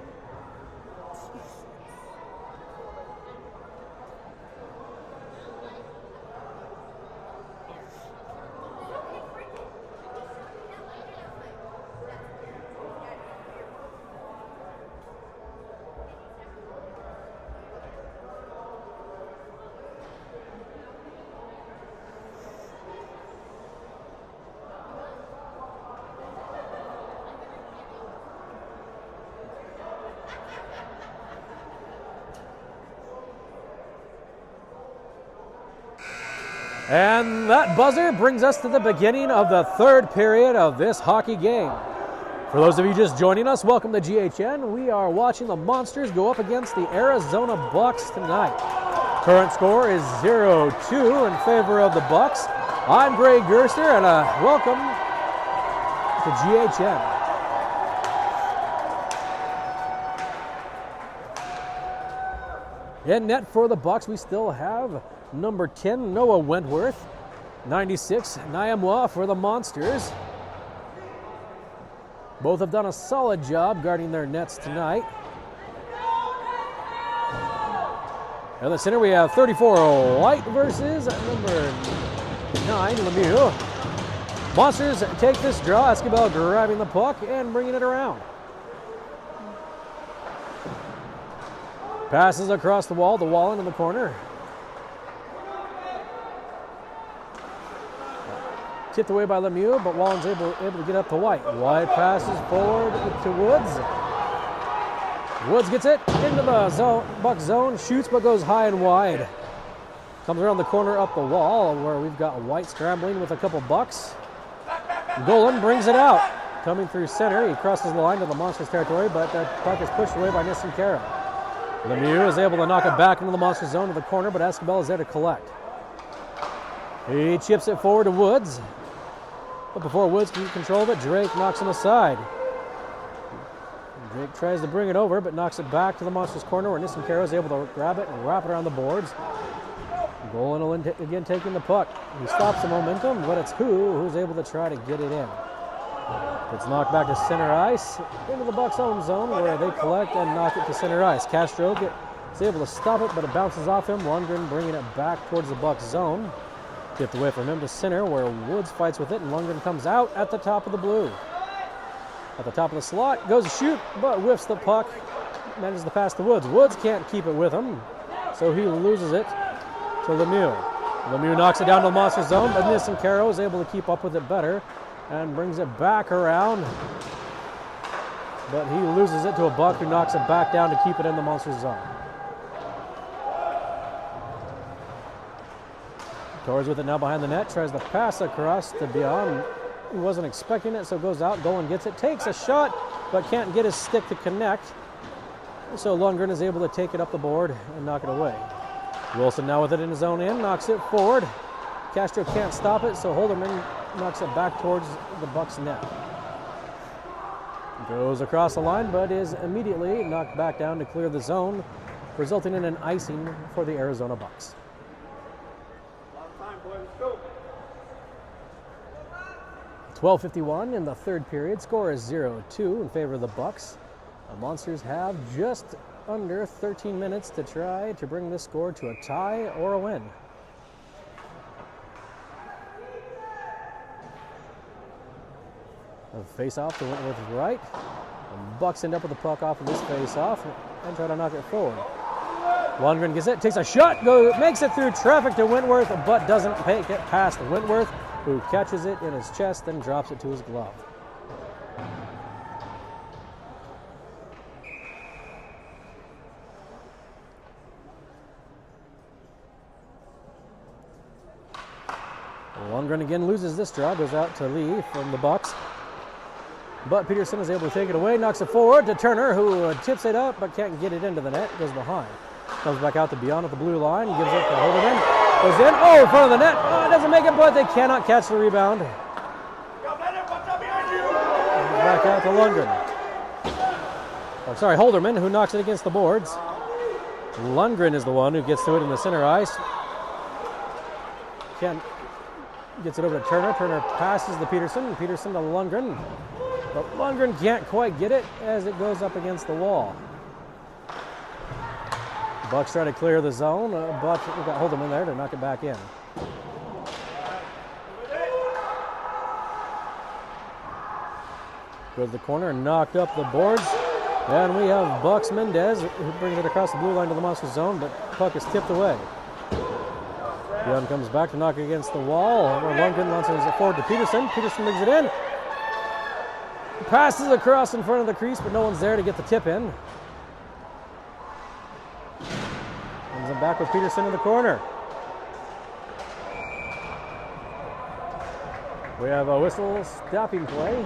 And that buzzer brings us to the beginning of the third period of this hockey game. For those of you just joining us, welcome to GHN. We are watching the Monsters go up against the Arizona Bucks tonight. Current score is 0-2 in favor of the Bucks. I'm Greg Gerster, and welcome to GHN. In net for the Bucks, we still have number 10, Noah Wentworth. 96, Niamwa for the Monsters. Both have done a solid job guarding their nets tonight. In the center, we have 34, White versus number 9, Lemieux. Monsters take this draw. Escobar grabbing the puck and bringing it around. Passes across the wall to Wallen in the corner. Tipped away by Lemieux, but Wallen's able to get up to White. White passes forward to Woods. Woods gets it into the Buck zone, shoots but goes high and wide. Comes around the corner up the wall where we've got White scrambling with a couple Bucks. Golan brings it out. Coming through center, he crosses the line to the Monsters territory, but the puck is pushed away by Nissinkara. Lemieux is able to knock it back into the Monsters zone to the corner, but Escobar is there to collect. He chips it forward to Woods. But before Woods can control of it, Drake knocks him aside. Drake tries to bring it over, but knocks it back to the Monsters corner where Nissinkara is able to grab it and wrap it around the boards. Golan again taking the puck. He stops the momentum, but it's who's able to try to get it in. It's knocked back to center ice into the Bucks' home zone where they collect and knock it to center ice. Castro is able to stop it, but it bounces off him. Lundgren bringing it back towards the Bucks' zone. Tipped away from him to center where Woods fights with it, and Lundgren comes out at the top of the blue. At the top of the slot, goes to shoot, but whiffs the puck. Manages to pass to Woods. Woods can't keep it with him, so he loses it to Lemieux. Lemieux knocks it down to the Monster zone, but Nissinkara is able to keep up with it better and brings it back around. But he loses it to a Buck who knocks it back down to keep it in the Monster zone. Torres with it now behind the net, tries to pass across to Beyond. He wasn't expecting it, so goes out. Golan gets it, takes a shot, but can't get his stick to connect. So Lundgren is able to take it up the board and knock it away. Wilson now with it in his own end, knocks it forward. Castro can't stop it, so Holderman knocks it back towards the Bucks' net. Goes across the line, but is immediately knocked back down to clear the zone, resulting in an icing for the Arizona Bucks. 12:51 in the third period. Score is 0-2 in favor of the Bucks. The Monsters have just under 13 minutes to try to bring this score to a tie or a win. A face-off to Wentworth's right. The Bucks end up with the puck off of this face-off and try to knock it forward. Lundgren gets it, takes a shot, makes it through traffic to Wentworth, but doesn't make it past Wentworth, who catches it in his chest and drops it to his glove. Lundgren again loses this draw, goes out to Lee from the Bucks. But Peterson is able to take it away, knocks it forward to Turner, who tips it up but can't get it into the net, goes behind. Comes back out to Beyond at the blue line, gives it to Holderman. Goes in, in front of the net. Doesn't make it, but they cannot catch the rebound. Back out to Lundgren. Holderman, who knocks it against the boards. Lundgren is the one who gets to it in the center ice. Gets it over to Turner. Turner passes to Peterson. Peterson to Lundgren. But Lundgren can't quite get it as it goes up against the wall. Bucks try to clear the zone, but we've got Holderman there to knock it back in. Goes to the corner and knocked up the boards. And we have Bucks Mendez, who brings it across the blue line to the Monster zone, but the puck is tipped away. Young comes back to knock it against the wall, where Lundgren launches it forward to Peterson. Peterson brings it in. Passes across in front of the crease, but no one's there to get the tip in. Brings it back with Peterson in the corner. We have a whistle stopping play.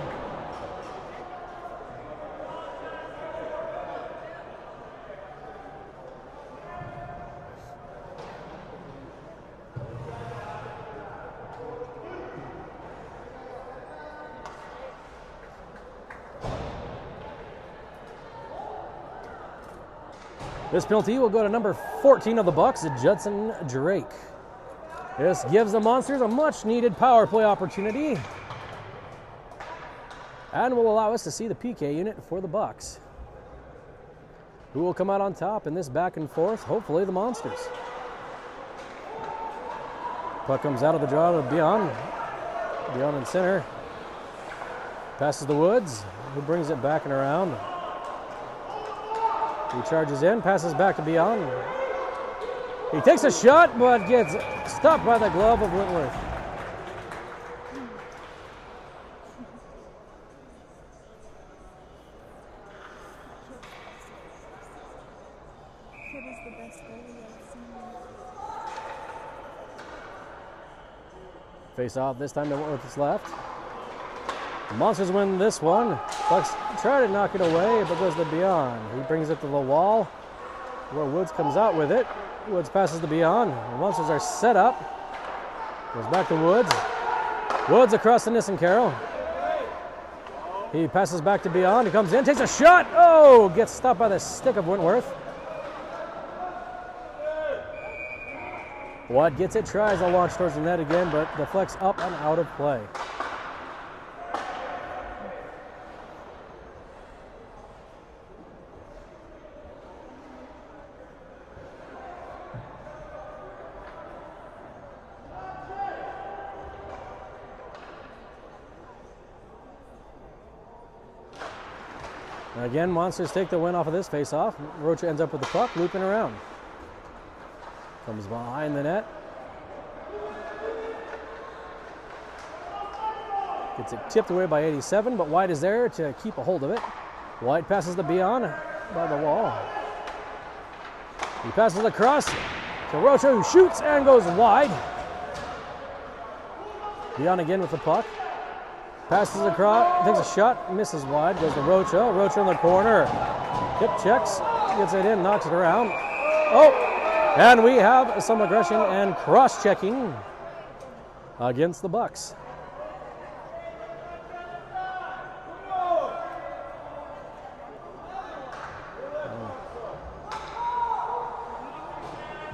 This penalty will go to number 14 of the Bucks, Judson Drake. This gives the Monsters a much-needed power play opportunity and will allow us to see the PK unit for the Bucks. Who will come out on top in this back and forth? Hopefully the Monsters. Puck comes out of the draw to Beyond. Beyond in center. Passes to Woods, who brings it back and around. He charges in, passes back to Beyond. He takes a shot, but gets stopped by the glove of Wentworth. Kid is the best goalie I've seen. Face off this time to Wentworth's left. Monsters win this one. Bucks try to knock it away, but goes to Beyond. He brings it to the wall, where Woods comes out with it. Woods passes to Beyond. The Monsters are set up. Goes back to Woods. Woods across to Nissan Carroll. He passes back to Beyond. He comes in, takes a shot. Oh, gets stopped by the stick of Wentworth. Watt gets it, tries to launch towards the net again, but deflects up and out of play. Again, Monsters take the win off of this face-off. Rocha ends up with the puck, looping around. Comes behind the net. Gets it tipped away by 87, but White is there to keep a hold of it. White passes to Beyond by the wall. He passes across to Rocha, who shoots and goes wide. Beyond again with the puck. Passes across, takes a shot, misses wide, goes to Rocha. Rocha in the corner. Hip checks, gets it in, knocks it around. Oh, and we have some aggression and cross-checking against the Bucks.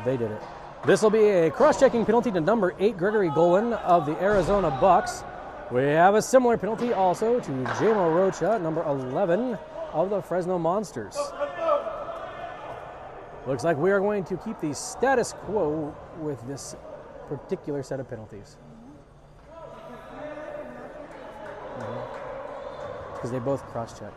They did it. This will be a cross-checking penalty to number 8, Gregory Golan of the Arizona Bucks. We have a similar penalty also to Jamo Rocha, number 11 of the Fresno Monsters. Looks like we are going to keep the status quo with this particular set of penalties. Because they both cross-checked.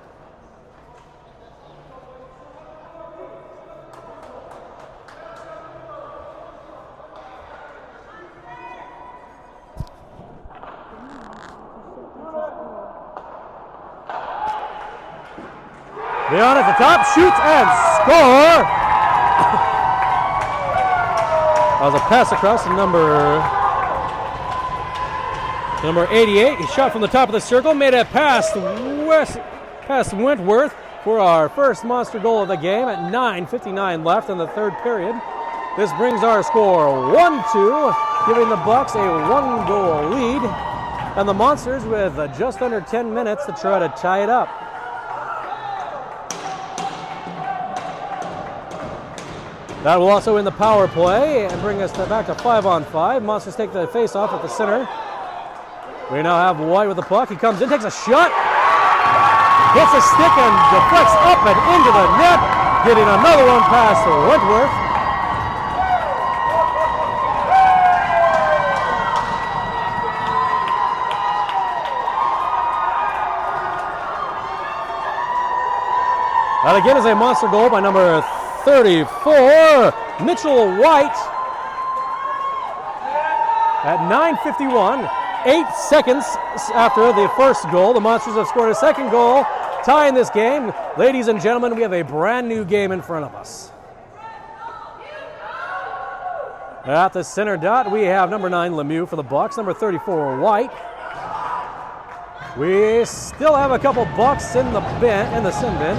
Beyond at the top, shoots and score! That was a pass across to number 88. He shot from the top of the circle, made a pass past Wentworth for our first Monster goal of the game at 9:59 left in the third period. This brings our score 1-2, giving the Bucks a 1-goal lead, and the Monsters with just under 10 minutes to try to tie it up. That will also end the power play and bring us back to 5-on-5. Monsters take the face-off at the center. We now have White with the puck. He comes in, takes a shot, hits a stick and deflects up and into the net, getting another one past Wentworth. That again is a Monster goal by number 34, Mitchell White. At 9:51, 8 seconds after the first goal, the Monsters have scored a second goal, tying this game. Ladies and gentlemen, we have a brand new game in front of us. At the center dot, we have number 9, Lemieux for the Bucks, number 34, White. We still have a couple Bucks in the sin bin.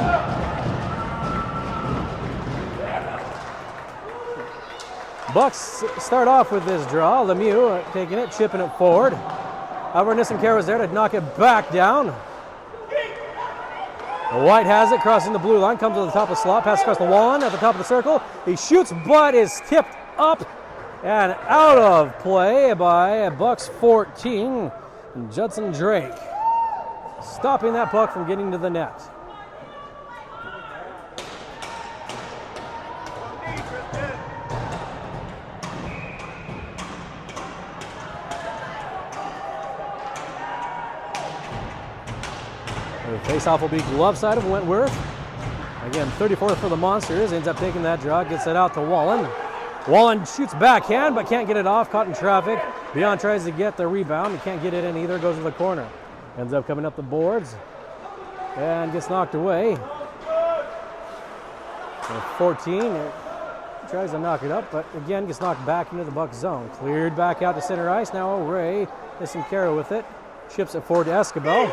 Bucks start off with this draw. Lemieux taking it, chipping it forward. However, Nissan Carroll is there to knock it back down. White has it, crossing the blue line, comes to the top of the slot, passes across the wall at the top of the circle. He shoots, but is tipped up and out of play by Bucks 14, Judson Drake, stopping that puck from getting to the net. The face-off will be glove side of Wentworth. Again, 34th for the Monsters. Ends up taking that draw, gets it out to Wallen. Wallen shoots backhand, but can't get it off, caught in traffic. Beyond tries to get the rebound. He can't get it in either, goes to the corner. Ends up coming up the boards and gets knocked away. 14 tries to knock it up, but again gets knocked back into the Buck zone. Cleared back out to center ice. Now Ray Nissincaro with it. Ships it forward to Escobar.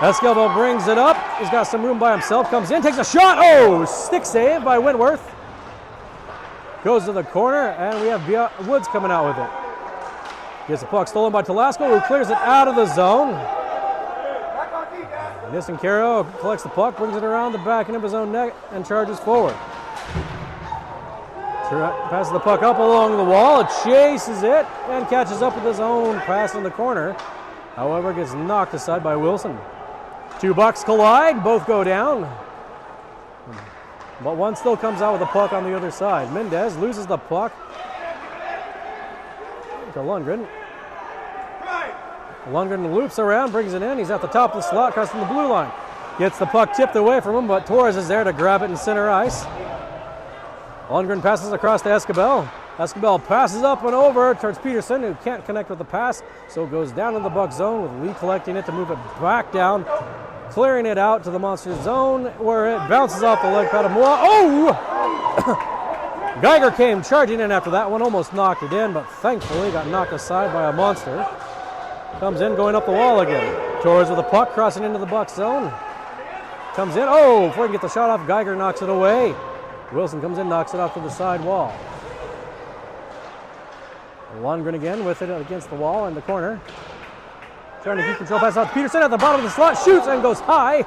Escobar brings it up. He's got some room by himself. Comes in, takes a shot. Oh, stick save by Wentworth. Goes to the corner, and we have Woods coming out with it. Gets the puck stolen by Telasco, who clears it out of the zone. Nissincaro collects the puck, brings it around the back end of his own net, and charges forward. Passes the puck up along the wall, chases it, and catches up with his own pass in the corner. However, gets knocked aside by Wilson. Two Bucks collide, both go down. But one still comes out with the puck on the other side. Mendez loses the puck to Lundgren. Lundgren loops around, brings it in. He's at the top of the slot, crossing the blue line. Gets the puck tipped away from him, but Torres is there to grab it in center ice. Lundgren passes across to Escobar. Escobar passes up and over towards Peterson, who can't connect with the pass, so goes down in the Buck zone with Lee collecting it to move it back down, clearing it out to the Monster zone, where it bounces off the leg pad of Moore. Oh! Geiger came charging in after that one, almost knocked it in, but thankfully got knocked aside by a Monster. Comes in, going up the wall again. Torres with the puck, crossing into the Buck zone. Comes in, oh, before he can get the shot off, Geiger knocks it away. Wilson comes in, knocks it off to the side wall. Lundgren again with it against the wall in the corner. Trying to keep control, pass out to Peterson at the bottom of the slot, shoots and goes high.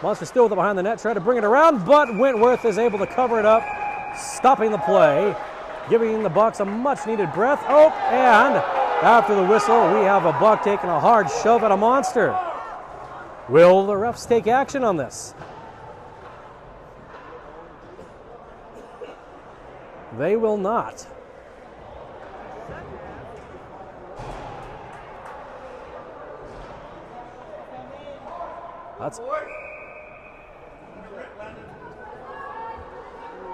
Monster still with it behind the net, trying to bring it around, but Wentworth is able to cover it up, stopping the play, giving the Bucks a much-needed breath. Oh, and after the whistle, we have a Buck taking a hard shove at a Monster. Will the refs take action on this? They will not.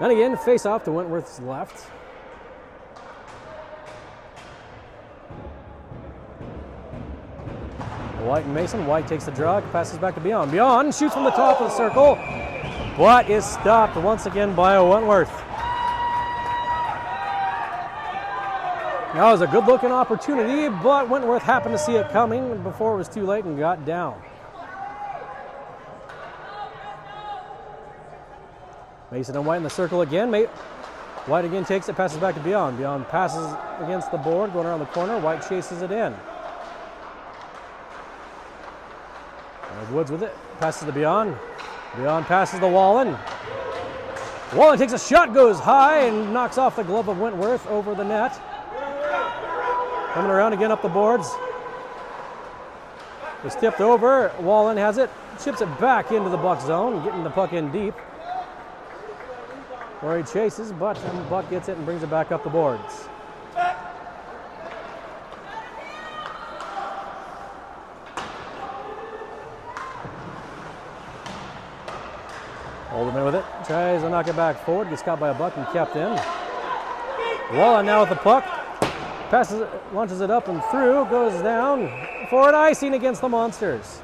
And again, face off to Wentworth's left. White and Mason. White takes the draw, passes back to Beyond. Beyond shoots from the top of the circle, but is stopped once again by Wentworth. That was a good-looking opportunity, but Wentworth happened to see it coming before it was too late and got down. Mason and White in the circle again. White again takes it, passes back to Beyond. Beyond passes against the board, going around the corner. White chases it in. Woods with it, passes to Beyond. Beyond passes to Wallen. Wallen takes a shot, goes high, and knocks off the glove of Wentworth over the net. Coming around again up the boards. It's tipped over. Wallen has it, chips it back into the Buck zone, getting the puck in deep, where he chases, but Buck gets it and brings it back up the boards. Holderman with it, tries to knock it back forward, gets caught by a Buck and kept in. Wallen now with the puck, passes it, launches it up and through, goes down for an icing against the Monsters.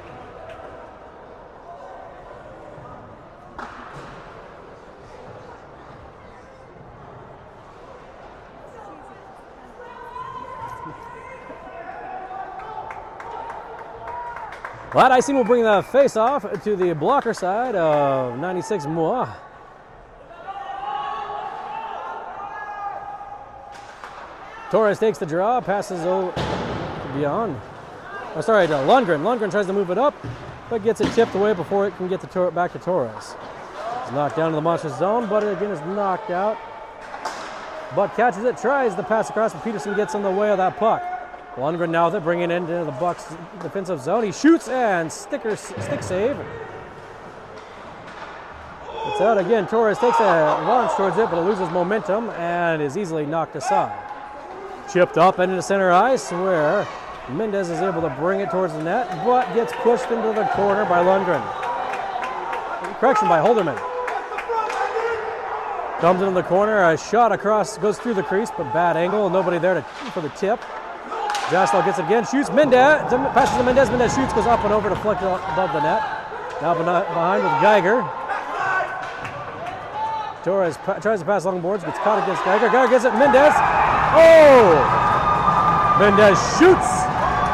That icing will bring the face-off to the blocker side of 96 Moore. Torres takes the draw, passes over Beyond. Oh, sorry, to Lundgren. Lundgren tries to move it up, but gets it tipped away before it can get back to Torres. It's knocked down to the Monster zone, but it again is knocked out. Buck catches it, tries to pass across, but Peterson gets in the way of that puck. Lundgren now with it, bringing it into the Bucks' defensive zone. He shoots and stick save. It's out again. Torres takes a launch towards it, but it loses momentum and is easily knocked aside. Chipped up into center ice, where Mendez is able to bring it towards the net, but gets pushed into the corner by Lundgren. Correction by Holderman. Comes into the corner, a shot across, goes through the crease, but bad angle, nobody there for the tip. Jaslow gets it again, shoots, Mendez, passes to Mendez, Mendez shoots, goes up and over, deflected above the net. Now behind with Geiger. Torres tries to pass along the boards, gets caught against Geiger. Geiger gets it, Mendez. Oh! Mendez shoots.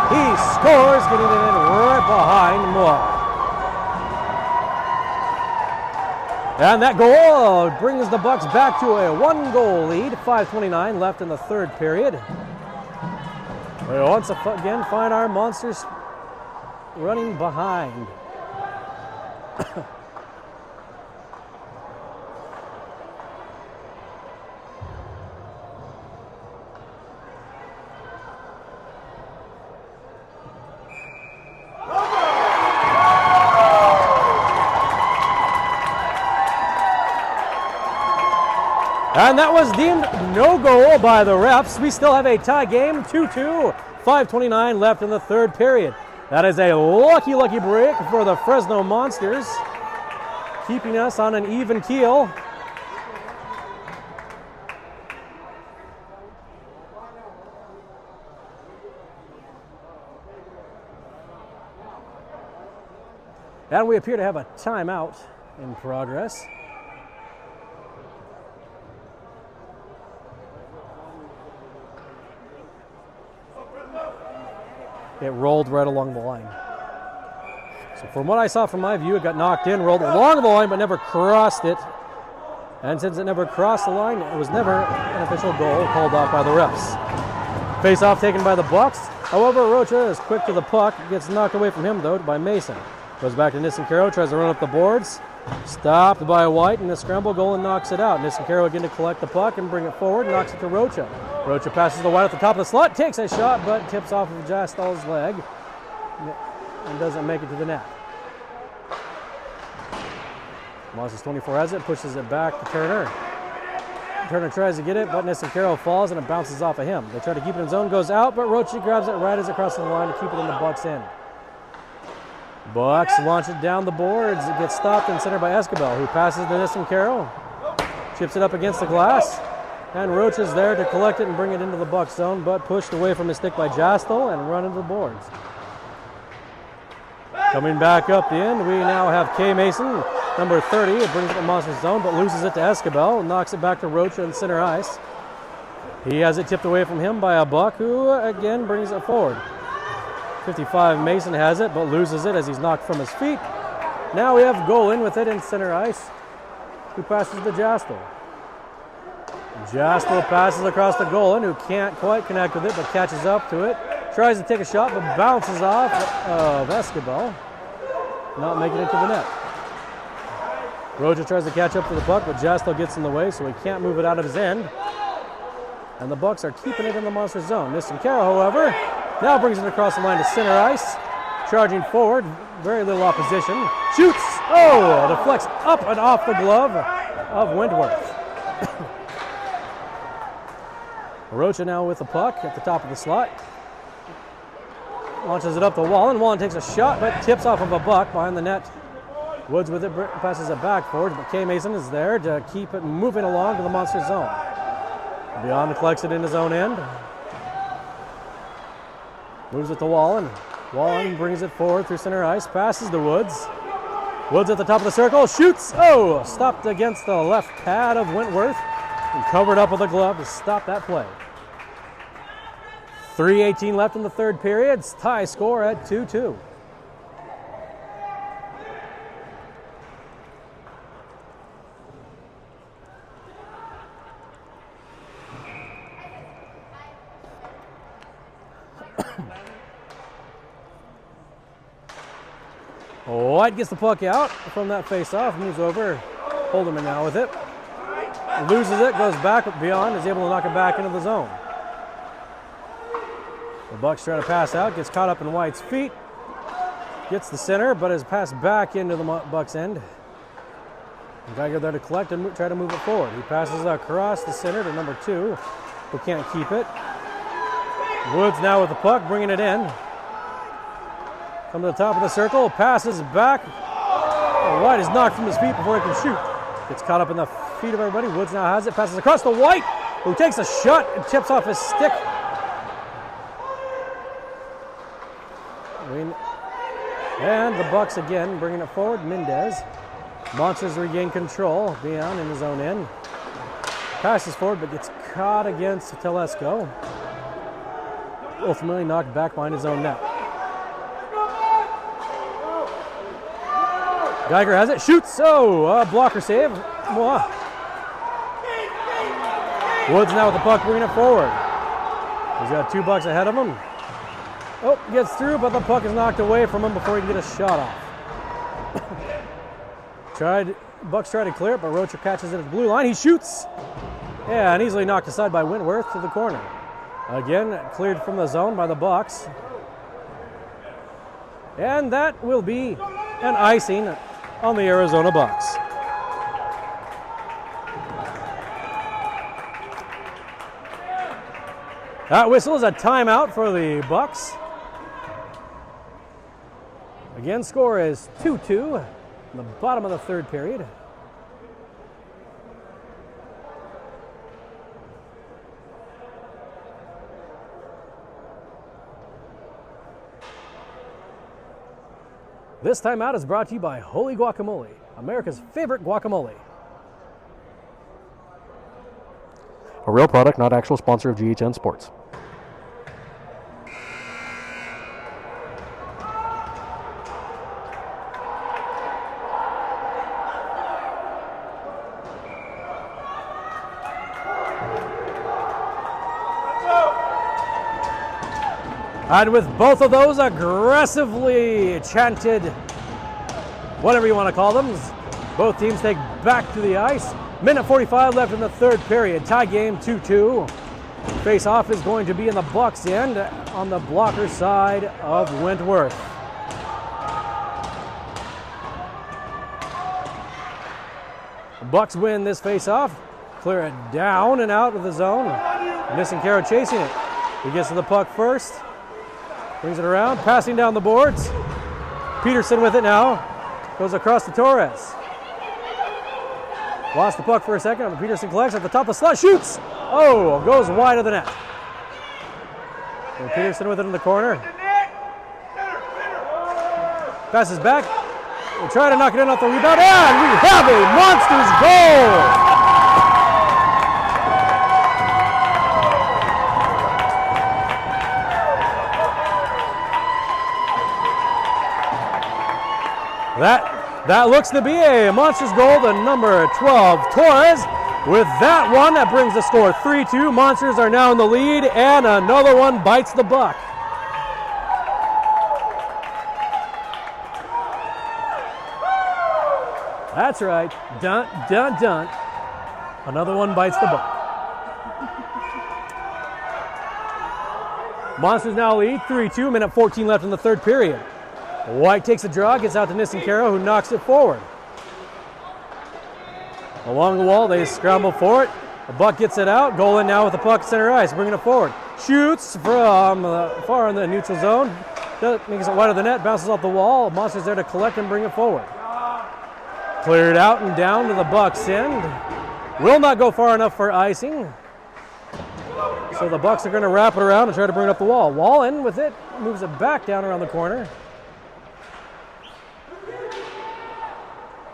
He scores, getting it in right behind Moore. And that goal brings the Bucks back to a 1-goal lead. 5:29 left in the third period. We once again find our Monsters running behind. And that was deemed no goal by the refs. We still have a tie game, 2-2. 5:29 left in the third period. That is a lucky break for the Fresno Monsters, keeping us on an even keel. And we appear to have a timeout in progress. It rolled right along the line. So from what I saw from my view, it got knocked in, rolled along the line, but never crossed it. And since it never crossed the line, it was never an official goal called off by the refs. Face-off taken by the Bucks. However, Rocha is quick to the puck. Gets knocked away from him, though, by Mason. Goes back to Nisencaro, tries to run up the boards. Stopped by White, and the scramble goal and knocks it out. Nisencaro again to collect the puck and bring it forward, knocks it to Rocha. Rocha passes the White at the top of the slot, takes a shot, but tips off of Jastal's leg and doesn't make it to the net. Monsters 24 has it, pushes it back to Turner. Turner tries to get it, but Nisencaro falls and it bounces off of him. They try to keep it in zone, goes out, but Rocha grabs it right as it crosses the line to keep it in the Bucks' end. Bucks launch it down the boards. It gets stopped in center by Escobar, who passes to Nisencaro. Chips it up against the glass. And Roach is there to collect it and bring it into the Bucks zone, but pushed away from his stick by Jastal and run into the boards. Coming back up the end, we now have K. Mason, number 30. It brings it to the Monsters zone, but loses it to Escobar. Knocks it back to Roach in center ice. He has it tipped away from him by a Buck, who again brings it forward. 55 Mason has it, but loses it as he's knocked from his feet. Now we have Golan with it in center ice, who passes to Jastal. Jastal passes across to Golan, who can't quite connect with it, but catches up to it. Tries to take a shot, but bounces off of Escobar, not making it to the net. Roja tries to catch up to the puck, but Jastal gets in the way, so he can't move it out of his end. And the Bucks are keeping it in the Monster zone. Nisencaro, however, now brings it across the line to center ice. Charging forward, very little opposition. Shoots! Oh! Deflects up and off the glove of Wentworth. Rocha now with the puck at the top of the slot. Launches it up the wall, and Wallen takes a shot, but tips off of a Buck behind the net. Woods with it, passes it back forward, but K. Mason is there to keep it moving along to the Monster zone. Beyond collects it in his own end. Moves it to Wallen. Wallen brings it forward through center ice, passes to Woods. Woods at the top of the circle, shoots! Oh! Stopped against the left pad of Wentworth and covered up with a glove to stop that play. 3:18 left in the third period. Tie score at 2-2. White gets the puck out from that face-off, moves over, Holderman now with it. Loses it, goes back beyond, is able to knock it back into the zone. The Bucks try to pass out, gets caught up in White's feet, gets the center, but is passed back into the Bucks' end. Geiger there to collect and try to move it forward. He passes across the center to number 2, who can't keep it. Woods now with the puck, bringing it in. Come to the top of the circle, passes back. White is knocked from his feet before he can shoot. Gets caught up in the feet of everybody. Woods now has it, passes across to White, who takes a shot and tips off his stick. And the Bucks again bringing it forward. Mendez Monsters regain control. Dion in his own end. Passes forward but gets caught against Telesco. Ultimately knocked back behind his own net. Geiger has it, shoots, blocker save. Mwah. Woods now with the puck, bringing it forward. He's got 2 Bucks ahead of him. Oh, gets through, but the puck is knocked away from him before he can get a shot off. Bucks try to clear it, but Rocher catches it at the blue line. He shoots. Yeah, and easily knocked aside by Wentworth to the corner. Again, cleared from the zone by the Bucks. And that will be an icing on the Arizona Bucks. That whistle is a timeout for the Bucks. Again, score is 2-2 in the bottom of the third period. This timeout is brought to you by Holy Guacamole, America's favorite guacamole. A real product, not actual sponsor of GHN Sports. And with both of those aggressively chanted, whatever you want to call them, both teams take back to the ice. Minute 45 left in the third period. Tie game 2-2. Face-off is going to be in the Bucks' end on the blocker side of Wentworth. The Bucks win this face-off. Clear it down and out of the zone. Nissenkaro chasing it. He gets to the puck first. Brings it around, passing down the boards. Peterson with it now. Goes across to Torres. Lost the puck for a second, but Peterson collects at the top of the slot, shoots! Oh, goes wide of the net. And Peterson with it in the corner. Passes back. We'll try to knock it in off the rebound, and we have a Monsters goal! That looks to be a Monsters goal to number 12, Torres. With that one, that brings the score 3-2. Monsters are now in the lead, and another one bites the buck. That's right. Dun, dun, dun. Another one bites the buck. Monsters now lead 3-2. Minute 14 left in the third period. White takes a draw, gets out to Nissenkaro, who knocks it forward. Along the wall, they scramble for it. The Buck gets it out. Goal in now with the puck center ice, bringing it forward. Shoots from far in the neutral zone. Makes it wide of the net, bounces off the wall. Monsters there to collect and bring it forward. Cleared out and down to the Bucks' end. Will not go far enough for icing. So the Bucks are going to wrap it around and try to bring it up the wall. Wall in with it, moves it back down around the corner.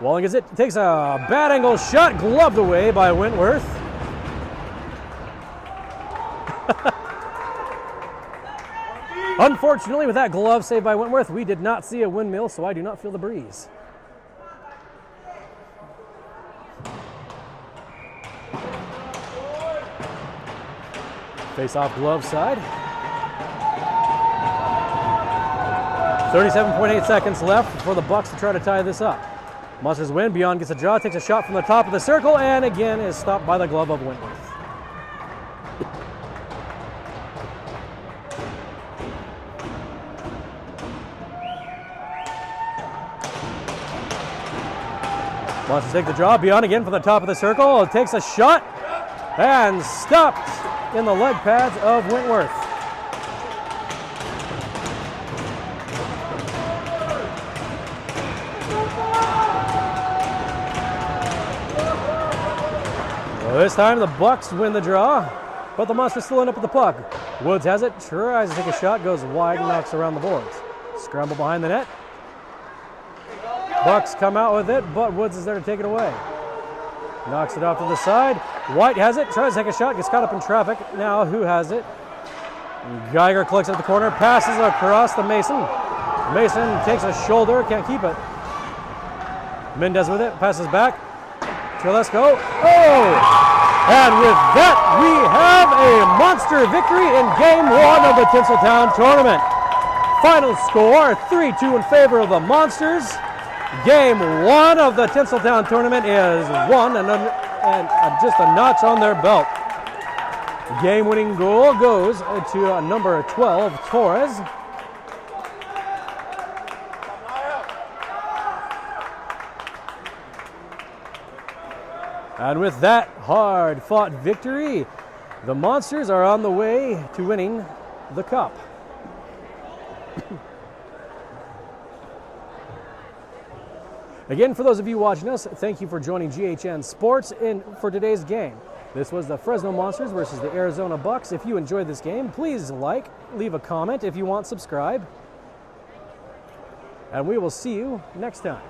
Walling gets it, takes a bad angle shot, gloved away by Wentworth. Unfortunately, with that glove saved by Wentworth, we did not see a windmill, so I do not feel the breeze. Face off glove side. 37.8 seconds left for the Bucks to try to tie this up. Monsters win. Beyond gets a draw, takes a shot from the top of the circle, and again is stopped by the glove of Wentworth. Monsters take the draw. Beyond again from the top of the circle. Takes a shot and stopped in the leg pads of Wentworth. This time the Bucks win the draw, but the Monsters still end up with the puck. Woods has it, tries to take a shot, goes wide and knocks around the boards. Scramble behind the net. Bucks come out with it, but Woods is there to take it away. Knocks it off to the side. White has it, tries to take a shot, gets caught up in traffic. Now who has it? Geiger collects at the corner, passes across to Mason. Mason takes a shoulder, can't keep it. Mendez with it, passes back. Telesco. Oh! And with that, we have a monster victory in Game 1 of the Tinseltown Tournament. Final score, 3-2 in favor of the Monsters. Game 1 of the Tinseltown Tournament is won and just a notch on their belt. Game-winning goal goes to number 12, Torres. And with that hard-fought victory, the Monsters are on the way to winning the Cup. Again, for those of you watching us, thank you for joining GHN Sports for today's game. This was the Fresno Monsters versus the Arizona Bucks. If you enjoyed this game, please like, leave a comment. If you want, subscribe. And we will see you next time.